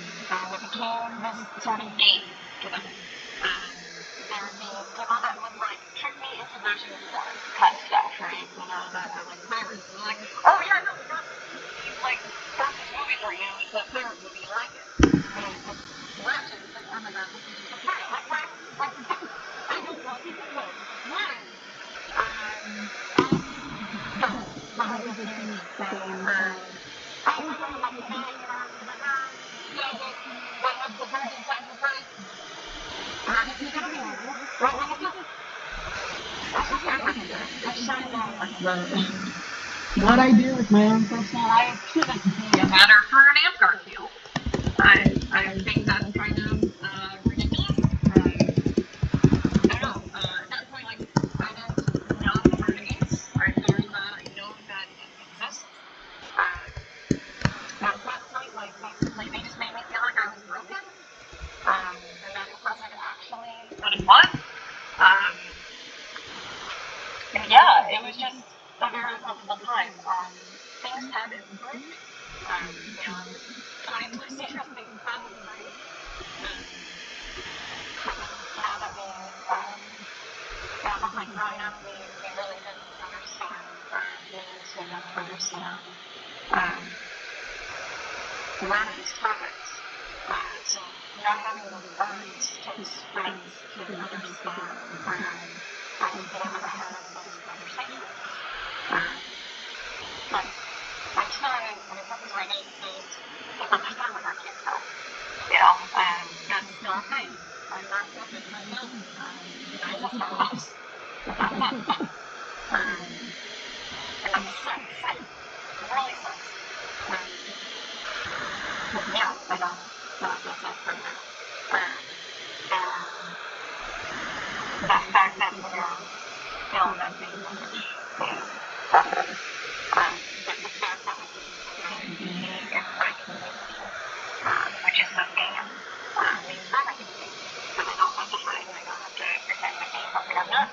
S3: it became this sort of game to them. There would be people that would like trick me into watching porn kind of stuff, right? You know, that are like pirates. And like, oh yeah, no, we got like got this movie for you. It's a pirate movie, you like it. And I watch it, it's like, oh my god, this is just a pirate. Like, why? Like, I don't want to do this. Why? What I do with my own personal life shouldn't be a matter for an Amtgard field. I think that's kind of ridiculous. I don't know. At that point, like, I didn't know what it is. I learned that I know that it exists. At that point, like, basically, they just made me feel like I was broken. And that it wasn't actually what it was. And yeah, it was just a very uncomfortable time. Things have improved. You know, 20 plus years, things have improved. Now that we, like growing up, we really didn't understand needs, we didn't understand a lot of these topics. So not having the words to express, to understand, I was able to have those conversations. But until I was ready to understand what our kids felt, you know, that's still a thing. I'm not perfect myself. I just have lost. And it sucks. It really sucks. Yeah, I don't. That's for now. The fact that we're still investing so much in others, the fact that we can be in my community, which is the game, means nothing to me. But I don't have to hide and I don't have to pretend to be something I'm not.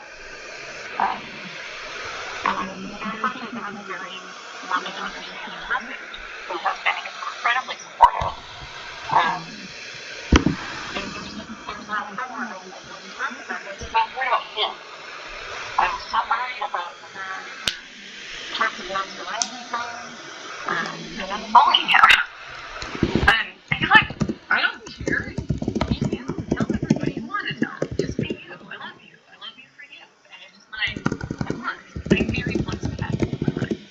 S3: I'm fortunate to have a very loving and understanding husband who has been incredibly supportive. And there's not a time where I wouldn't talk about this, but what about him? I was so worried about talking about surrounding things, and then bullying him. And he's like, I don't care. Be you. Tell everybody you want to tell. Just be you. I love you. I love you for you. And it's just like, it works. I'm very blessed to have you in my life.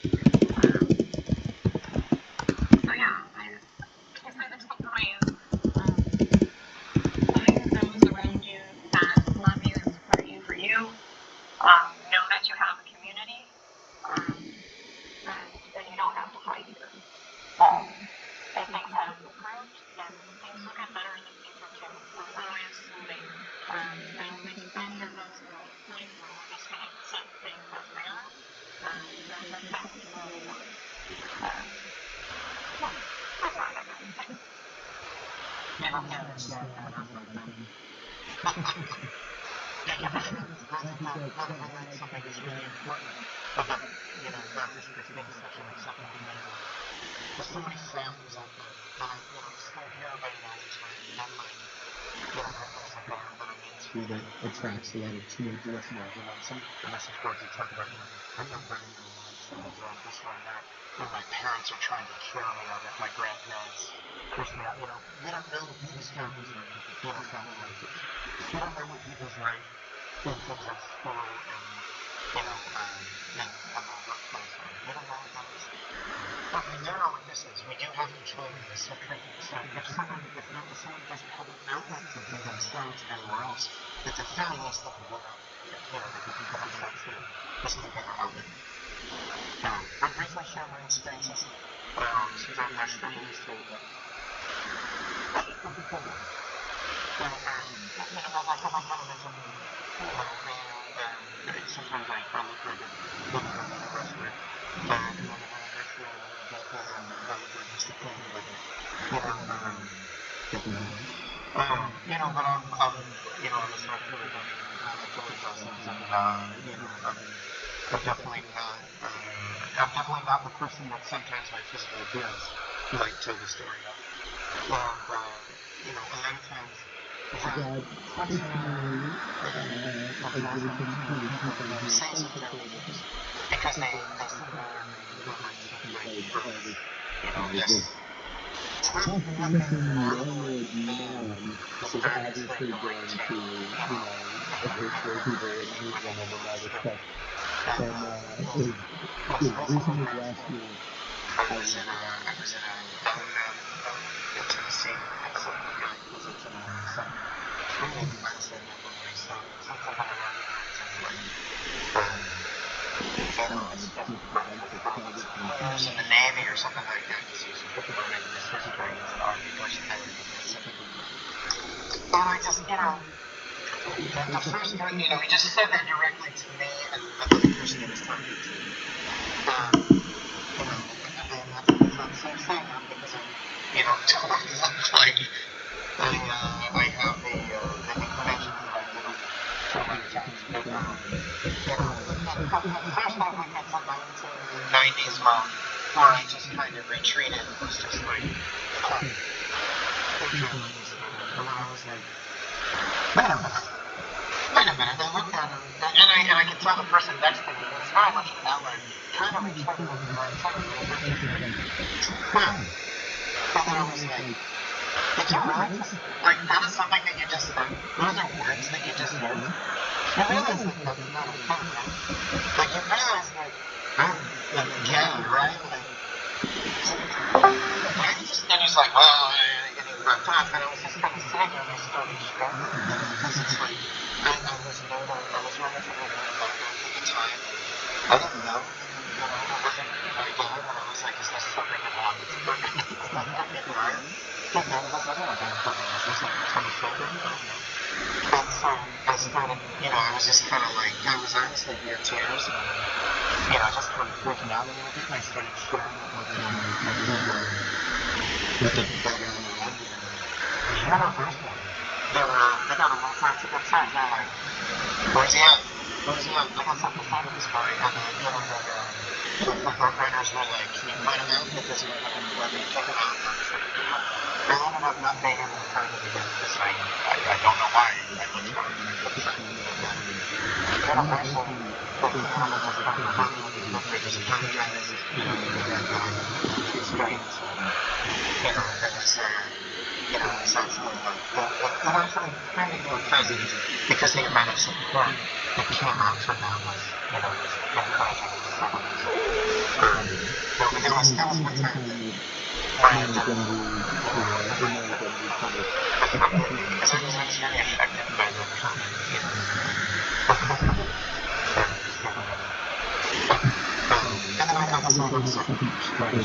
S3: So yeah, I say the takeaway is find those around you that love you and support you for you. Know that you have a community, and you don't have to hide either. And things have improved, and things will get better in the future too. We're always moving. I don't think any of us are at a point where we're just going to accept things as they are. That's back to where we were. Yeah, that's all I got to say.
S1: I hope you understand that. I think that highlights something that's really important about, you know, this being such an accepting community. There's so many families out there, and I still hear about it all the time. And my, there's a bar that I'm into that attracts a lot of teenage listeners, some of the message boards that talk about, I'm not running my life, something's wrong, this, wrong, that. My parents are trying to cure me of it. My grandparents push me out, they don't know what people's families are like, family life is. They don't know what people's life in terms of school and, and the workplace are. They don't know what that is. But we do know what this is. We do have the children in this country. So if someone doesn't have an outlet to be themselves anywhere else, it's a feminist that can go out, they can be themselves here. This is a better outlet. I briefly share my experiences. She's on my screen too. Sometimes I look like a wrestler. But I'm just not really enjoying lessons, and I'm definitely not the person that sometimes my physical appearance might tell the story of. A lot of times, if I say something because they see me and they this. I was in a in Tennessee. In the Navy or something like that. And I just, the first one, he just said that directly to me and the person he was talking to. And that's so sad because I look like I have the inclination for my attacks. But, first I went into 1990s mode where I just kind of retreated and was just like, and I was like, wait a minute, I looked at him, and I could tell the person next to me, it was very much an outline, kind of retreated at the right time, and then I was like, did you really just, like, that is something that you just said, those are words that you just said, you realize that that's not a thing, right? Like, you realize that I'm, gay, right? And he's like, well, and he wrapped off, and I was just kind of sitting there, and I started struggling with it, because it's like, I was relatively young at the time, and I didn't know, I wasn't my dad, and I was like, is this something that happens for me? Is that happening right? And then this isn't a bad for me, is this like a ton of children? I don't know. And so I started, I was just kind of like, I was honestly near tears, and just kind of freaking out a little bit, and I started sharing it with the brother and the lady, and they got a little plastic upside, they're like, where's he at? I got something to say to this boy, and then, the writers were like, can you point him out, because we're going to let me kick him out, I ended up not being able to find him again, because I don't know why, I looked for him, and I couldn't find him, and then eventually, the camera just kind of hung up, and they just apologized, the experience, it was actually it actually kind of more pleasant because the amount of support that came out from that was, encouraging and supportive. It was one time that my identity, because I was very affected by the comments, and then I got this little second story.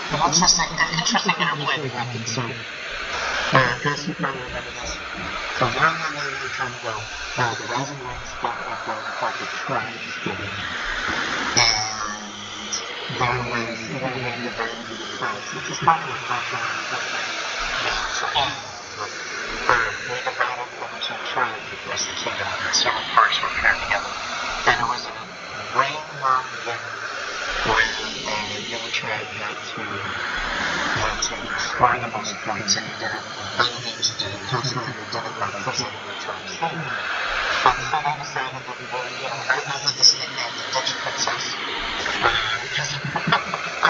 S1: An interesting interplay that happened. So, guys, you probably remember this. So, a long time ago, the Rising Wings got like a tribes game. And there was, they named the band the Tribes, which is kind of a function of for all. We divided into tribes across the kingdom, and several parts were paired together. And it was a rain-long game where the tribe had to score the most points, and he did it by the means of constantly did it by pushing the tribe's head. And so they decided that I had this nickname, the Ditch Princess, because I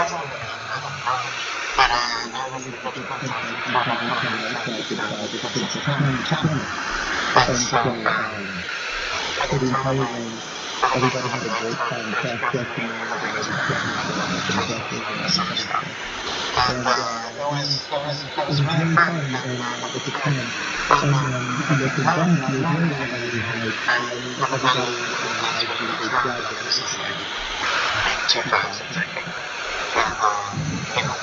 S1: was only young, I didn't know, but I was the Ditch Princess until they put me in charge of the Princess Tanath. And so, I didn't tell them everybody had a great time cross-dressing and everybody was and this sort of stuff. And it was really fun at the time. And looking back, you realize like how everybody in life was glad that this is like 2000s, I think. And, people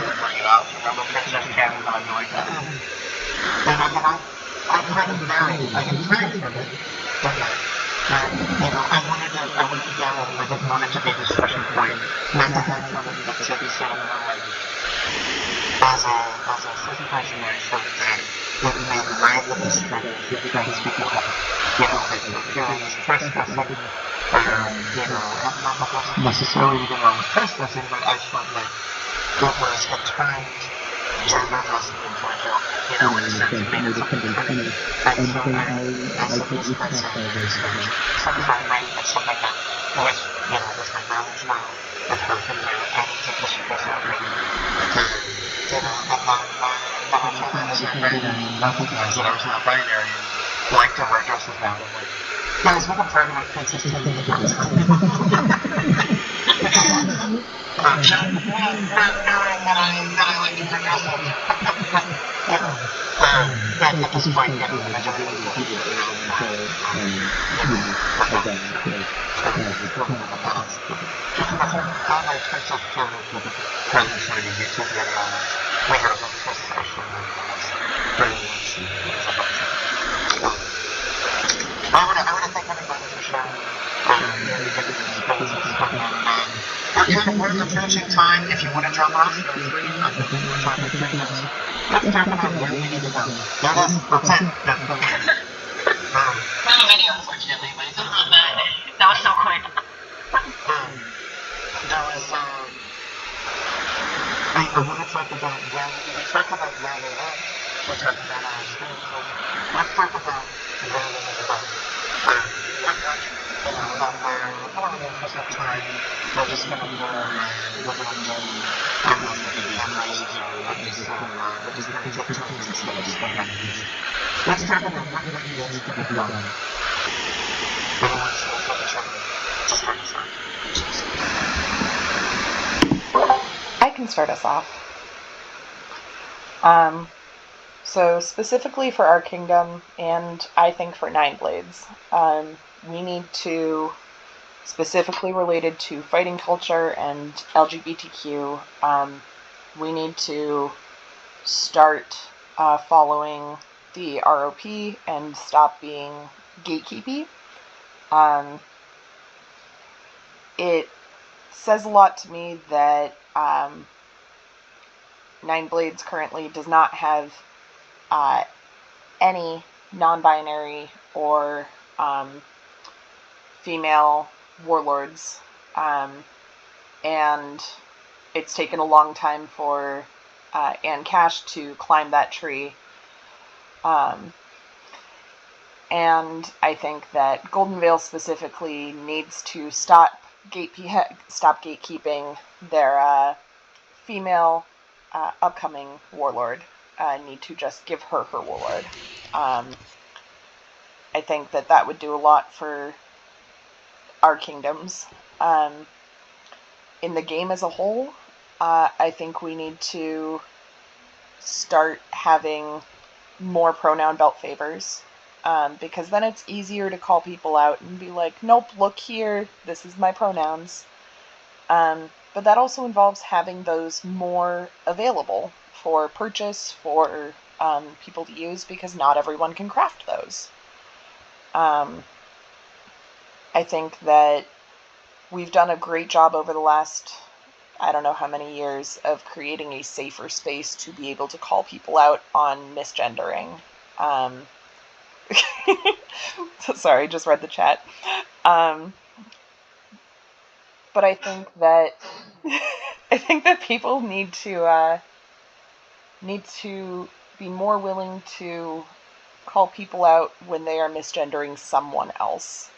S1: would bring it up. Remember Princess Canada? I'd be like, I kind of varied. I get tired from it, but I wanted to gather. I didn't want it to be a discussion point. Not to have somebody that said the same like, as a cis person, I felt that it made light of the struggles that trans people have. There was trespassing, not necessarily even wrong with trespassing, but I felt like it was a term gender dressing into a joke, in a sense, it made it something funny. And so I said this person, something right, that's something that with my knowledge now, with her finger, I don't think this should be celebrated. And then I told her I was not binary and recognized that I was not binary and liked to wear dresses now. I'm like, guys, we can talk about Princess Canada again. Not knowing that I like to wear dresses. At this point, the majority of the people around all my Princess Canada friends started YouTube videos. We had a whole discussion and it was very nice and it was a fun time. I want to thank everybody for sharing different experiences coming in. We're approaching time. If you want to drop off, feel free. I think we're talking 3 minutes. Let's talk about where we need to go. That's it. That's the one.
S3: No video, unfortunately, but it's not bad. That was so quick.
S1: There was, I want to talk about where we are. We'll talk about our experiences. Let's talk about where we need to go. In the interest of time, we're just going to go living on the almost like a cameras here. We're just going to take 2 minutes to explain that. Let's talk about what needs to be done. Everyone's still for the channel. Just start us off.
S4: I can start us off. So specifically for our kingdom, and I think for Nine Blades, we need to, specifically related to fighting culture and LGBTQ, we need to start following the ROP and stop being gatekeepy. It says a lot to me that Nine Blades currently does not have any non-binary or female warlords, and it's taken a long time for Anne Cash to climb that tree, and I think that Golden Veil specifically needs to stop gatekeeping their female upcoming warlord. Need to just give her warlord. I think that would do a lot for our kingdoms. In the game as a whole, I think we need to start having more pronoun belt favors, because then it's easier to call people out and be like, nope, look here, this is my pronouns. But that also involves having those more available for purchase, for people to use, because not everyone can craft those. I think that we've done a great job over the last, I don't know how many years, of creating a safer space to be able to call people out on misgendering. Sorry, just read the chat. But I think that people need to be more willing to call people out when they are misgendering someone else.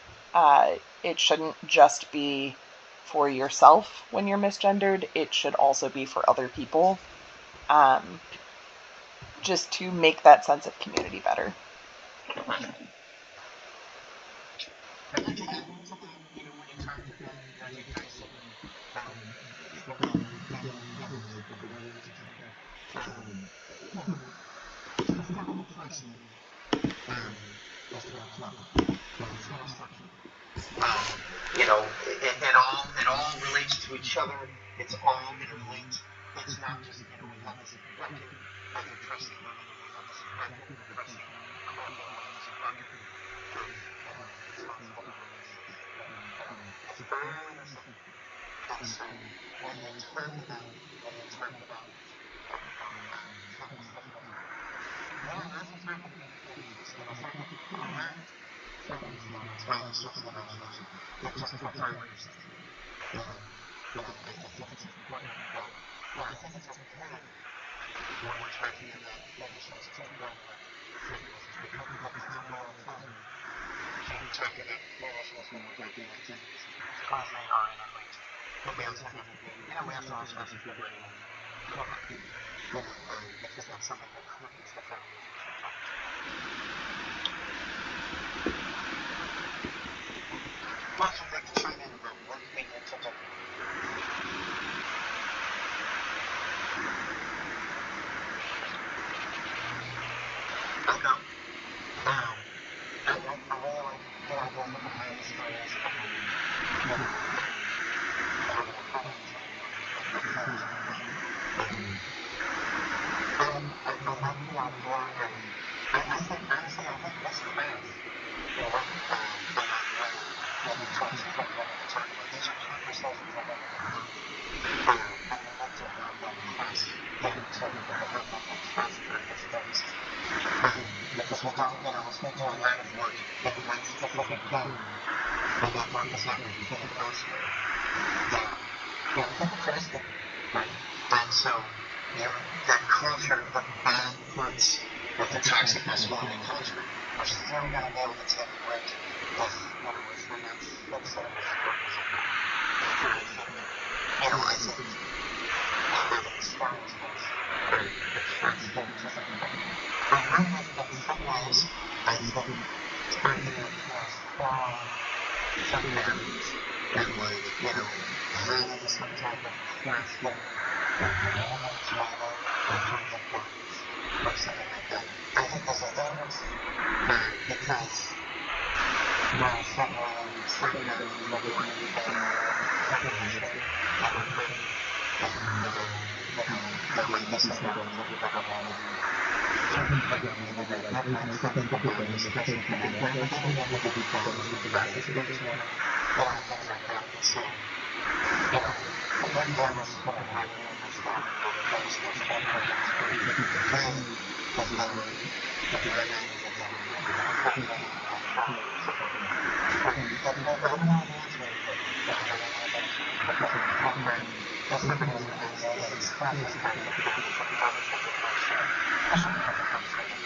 S4: It shouldn't just be for yourself when you're misgendered. It should also be for other people, just to make that sense of community better.
S1: You know, it all relates to each other. It's all interlinked. It's not just, you know, we have this bucket of oppressing women, and we have this bucket of oppressing queer people, and this bucket of responsible violence. It's very intersected. And so when you talk about feminist feminism, really that's what's happening in these little comrade feminist movements, rather than social imagination. It just prefer what you're saying. I think it's important that, I think it's important when we're talking about feminists to bring up feminism, because we have time all the time to talk about feminists when we're talking about feminism, because they are interlinked. But we also have to be, you know, we have to also have to be very proactive, because that's something that creates the feminism sometimes. Lots of like to chime in about what we need to do. I'll go. I really like the idea that behind the stories of I think this class, you know, these are conversations that have been had, and we need to have that trust, and to have that trust during the studies, because we don't, you know, we do a lot of work in one specific thing, and that work is not repeated elsewhere, then, you know, people trust it, right? And so, you know, that culture of bad fruits with the toxic masculinity culture, we're still going to be able to take a break if, you know, if we're not fixing this purpose of it. And I think that, you know, I think having stories that's very attractive to everybody. And really, in some ways, I think talking across all some barriers and like, you know, having some type of crafting or minimum training in terms of guns or something like that, I think this is dangerous, because now suddenly we'll be undertaking recognition and recruiting, and, you know, that like this is not what we've ever wanted. That might think about this special connector, but then again, we could be following the graphics groups, you know, things like that. And so, you know, when there was kind of highly understanding that there's this programs where gay is valid, that women is valid, that feminine is valid, but no one knows what it is. Because in the program, the feminism is expressed as kind of a practice of ownership of oneself. That's not perfect understanding.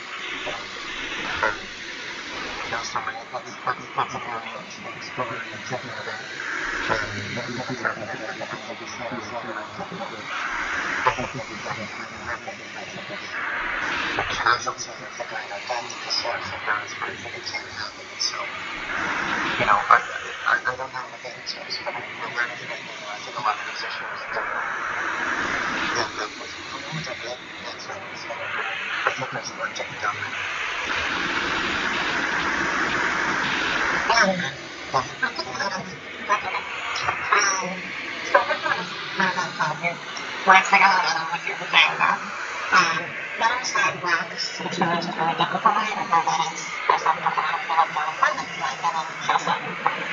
S1: You know, so that's an area to explore and thinking about. Maybe for the term that I just never thought about thinking about. I think that we definitely have to think that it's a casualty of figuring out that to sort of figure out how to think it can't happen. And so, you know, I don't know the answers, but we're learning from it. I think a lot of these issues don't end up with no direct answers, but I think there's work to be done there. Let's take a look at what you're saying about. Then on sidewalks, it's really just really difficult, and that is there's some people out there that don't find it like that and feel sad and important.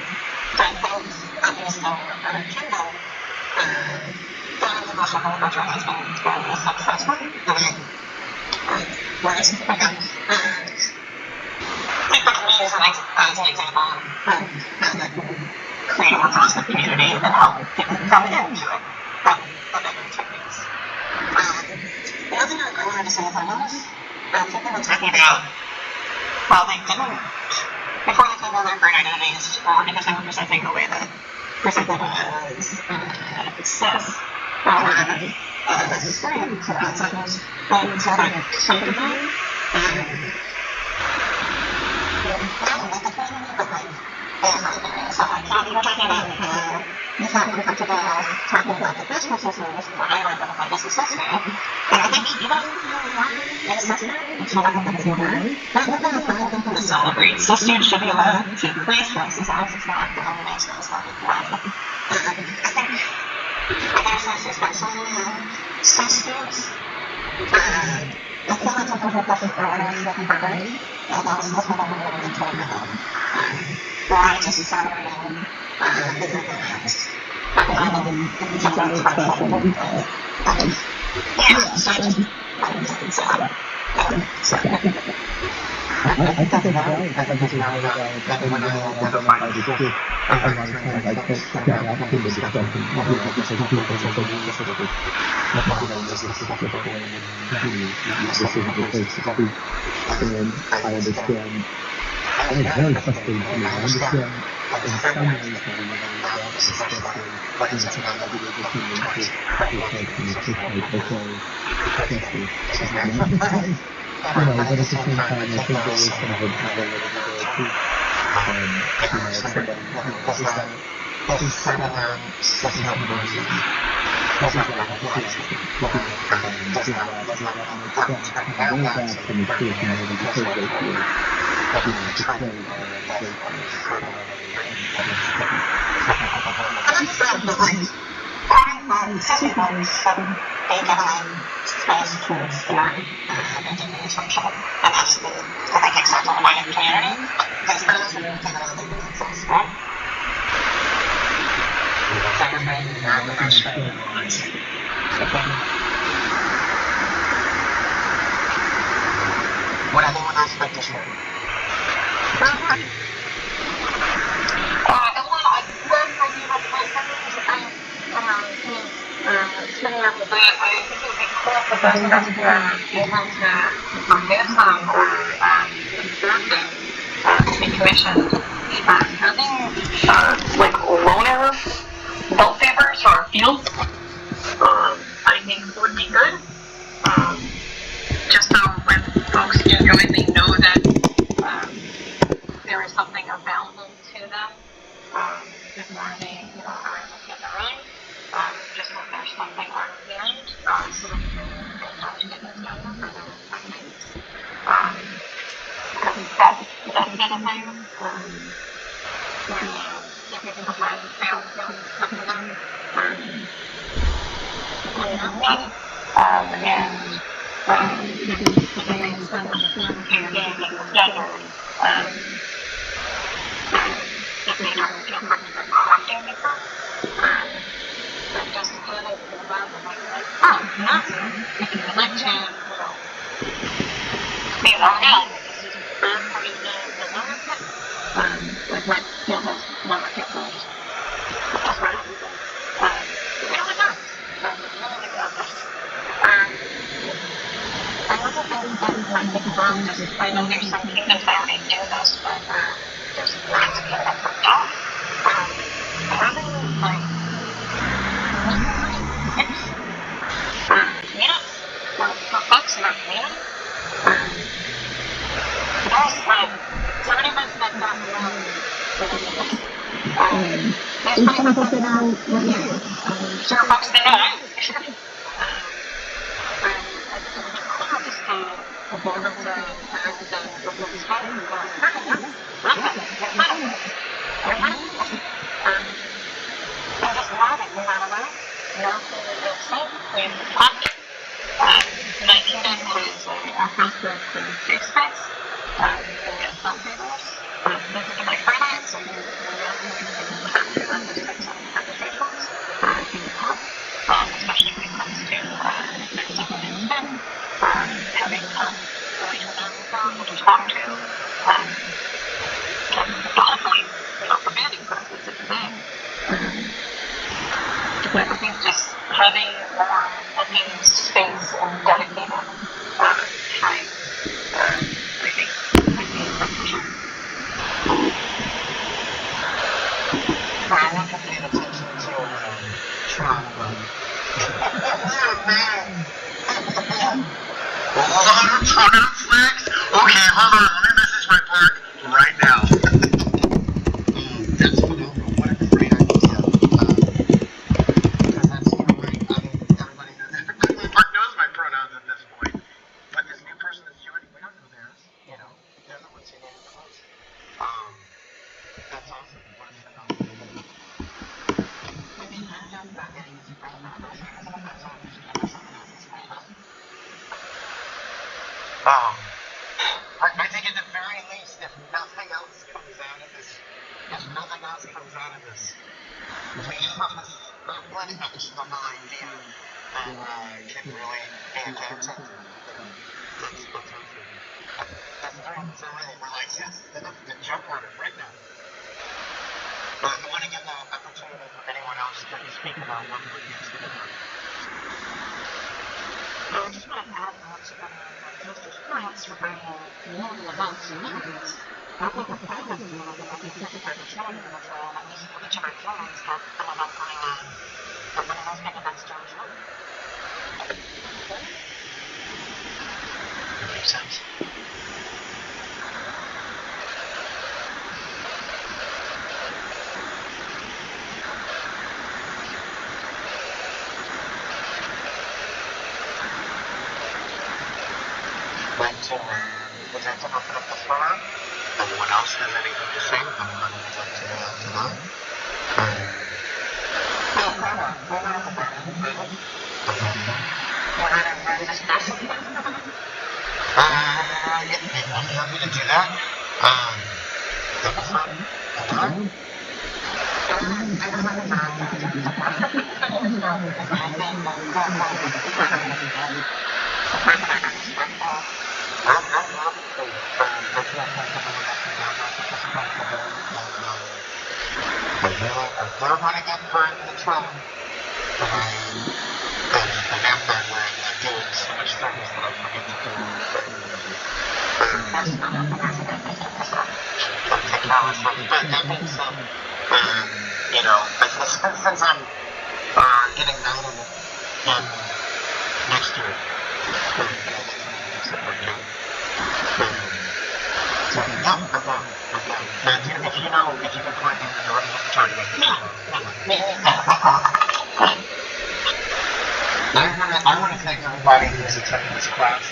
S1: But things obviously are kindled. One of the most culture has been very successful, and whereas again, take that community as an example of how that can create a more positive community and help people come into it. Other techniques. The other thing I wanted to say is I noticed people were talking about, well, they didn't, before they came on their queer identities, because they were presenting the way that presented as cis, straight, so outsiders, and so that sanctifying, not in like a thing, but like, so like, we were talking about we thought we would come today talking about the business system, which is what I identify as a sister. And I think you don't know as a sister, it's not like it's not. Celebrate. Sisters should be allowed to raise voices as it's not the only way to celebrate one. I think there's also especially sisters. I feel like sometimes we're pushing for others with her, and that's something that we're really told about. Why just celebrating
S5: I think that's valid. I think it's valid that when I identify as a group, a lot of times I don't step out in the discussion. Because I think it's a very specific, not that I'm just a specific way this is the place to speak. And I understand, and it's very frustrating to me. I understand in some ways that we never know that, especially when it's an LGBT community, because in the case like, okay, especially, this is not emphasized. But at the same time, I think there is some vulnerability there too. If somebody is that similar situation, this is like plastic, does not make sense. I know that from the church, and maybe because they feel, portray
S1: Would anyone else like to share?
S3: Like loner belt favors or fields, I think would be good. Just so when folks do join, they know that there is something available to them before they, are able to get their own. Just that there's something on hand, so that they don't have to get this done for their needs. That's kind of thing. I know there's some kingdoms that already do this, but there's lots of kingdoms that don't. Having like meetups for folks in our community. There's like so many of us that got along there's many folks that know what it is. Sure folks that know it. My kingdom is a house of Fyxe. We get some favors. Those are my finance, and those types of conversations can help, especially when it comes to next up and spend, having going to them to talk to, and hopefully, for banning purposes, it's a thing. But I think just having more open space and dedicated time, I think would be beneficial.
S1: I want to pay attention to Trump. Tanath flags? Okay, hold on. Let me message my park right now. That's phenomenal. What a great idea. I think at the very least, if nothing else comes out of this, we have a lineage of the idea that can really be a game changer. That's awesome. That's great. So really, we're like, yes, the jump on it right now. I want to give the opportunity for anyone else to speak about what we're against the different.
S3: I just want to add on to Joseph's points regarding community events and meetings. I think the problem is that I think this is our training in the trail, at least each of our trainings have an event going on. But one of those big events don't show.
S2: That makes sense.
S1: Would like to open up the floor? Anyone else has anything to say? Anyone would like to know? I'm happy to do that. I don't want to get hurt in the trail. And after I'm doing so much things that I forget to do. Take care of myself. But that being said, since I'm getting out of it next year, so yeah, I'm down. If you can point me in the right tournament. I want to thank everybody who's attending this class.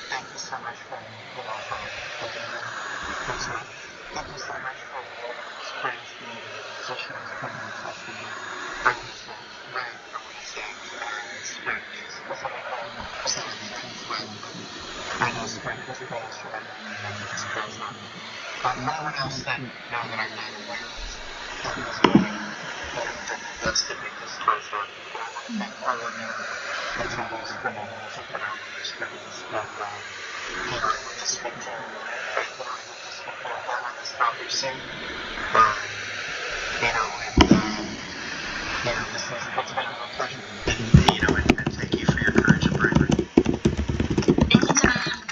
S1: Thank you so much for thank you so much for friends and socials for thank you so much for what you say Spring is specifically I know Spring is close for anyone else that know that I'm not aware of that's the biggest closure. I want to thank all of you attendees for the phenomenal experience and I want to speak to on this topic soon. It's been a real pleasure. And thank you for your courage and bravery.
S3: Thank you, Tanath.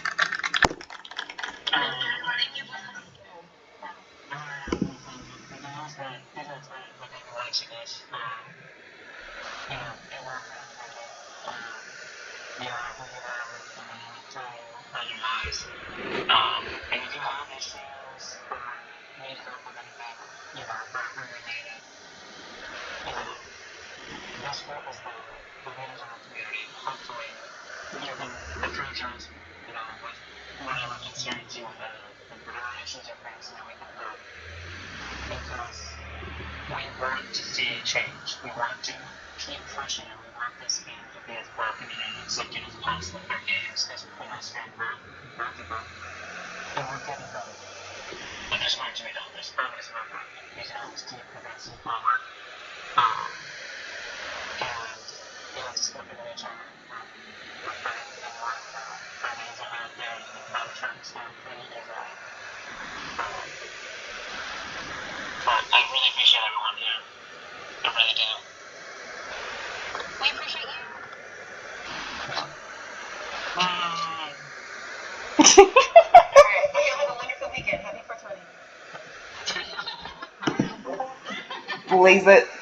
S2: And you do have these things need help with anything, related. This group is the leaders of our community. Hopefully, you can approach us, with whatever concerns you have, and whatever issues or things that we can help. Because we want to see change. We want to keep pushing it. We want this game to be as broken and accepted as possible for games as strong practical. And we're getting better. But there's more to be done. There's always more work. We can always keep progressing forward. And just looking at each other. We're friends and one friends are out there and about trucks and communities are but I really appreciate everyone here. I really do.
S3: We appreciate you. You have a wonderful weekend. Happy 420.
S4: Blaze it.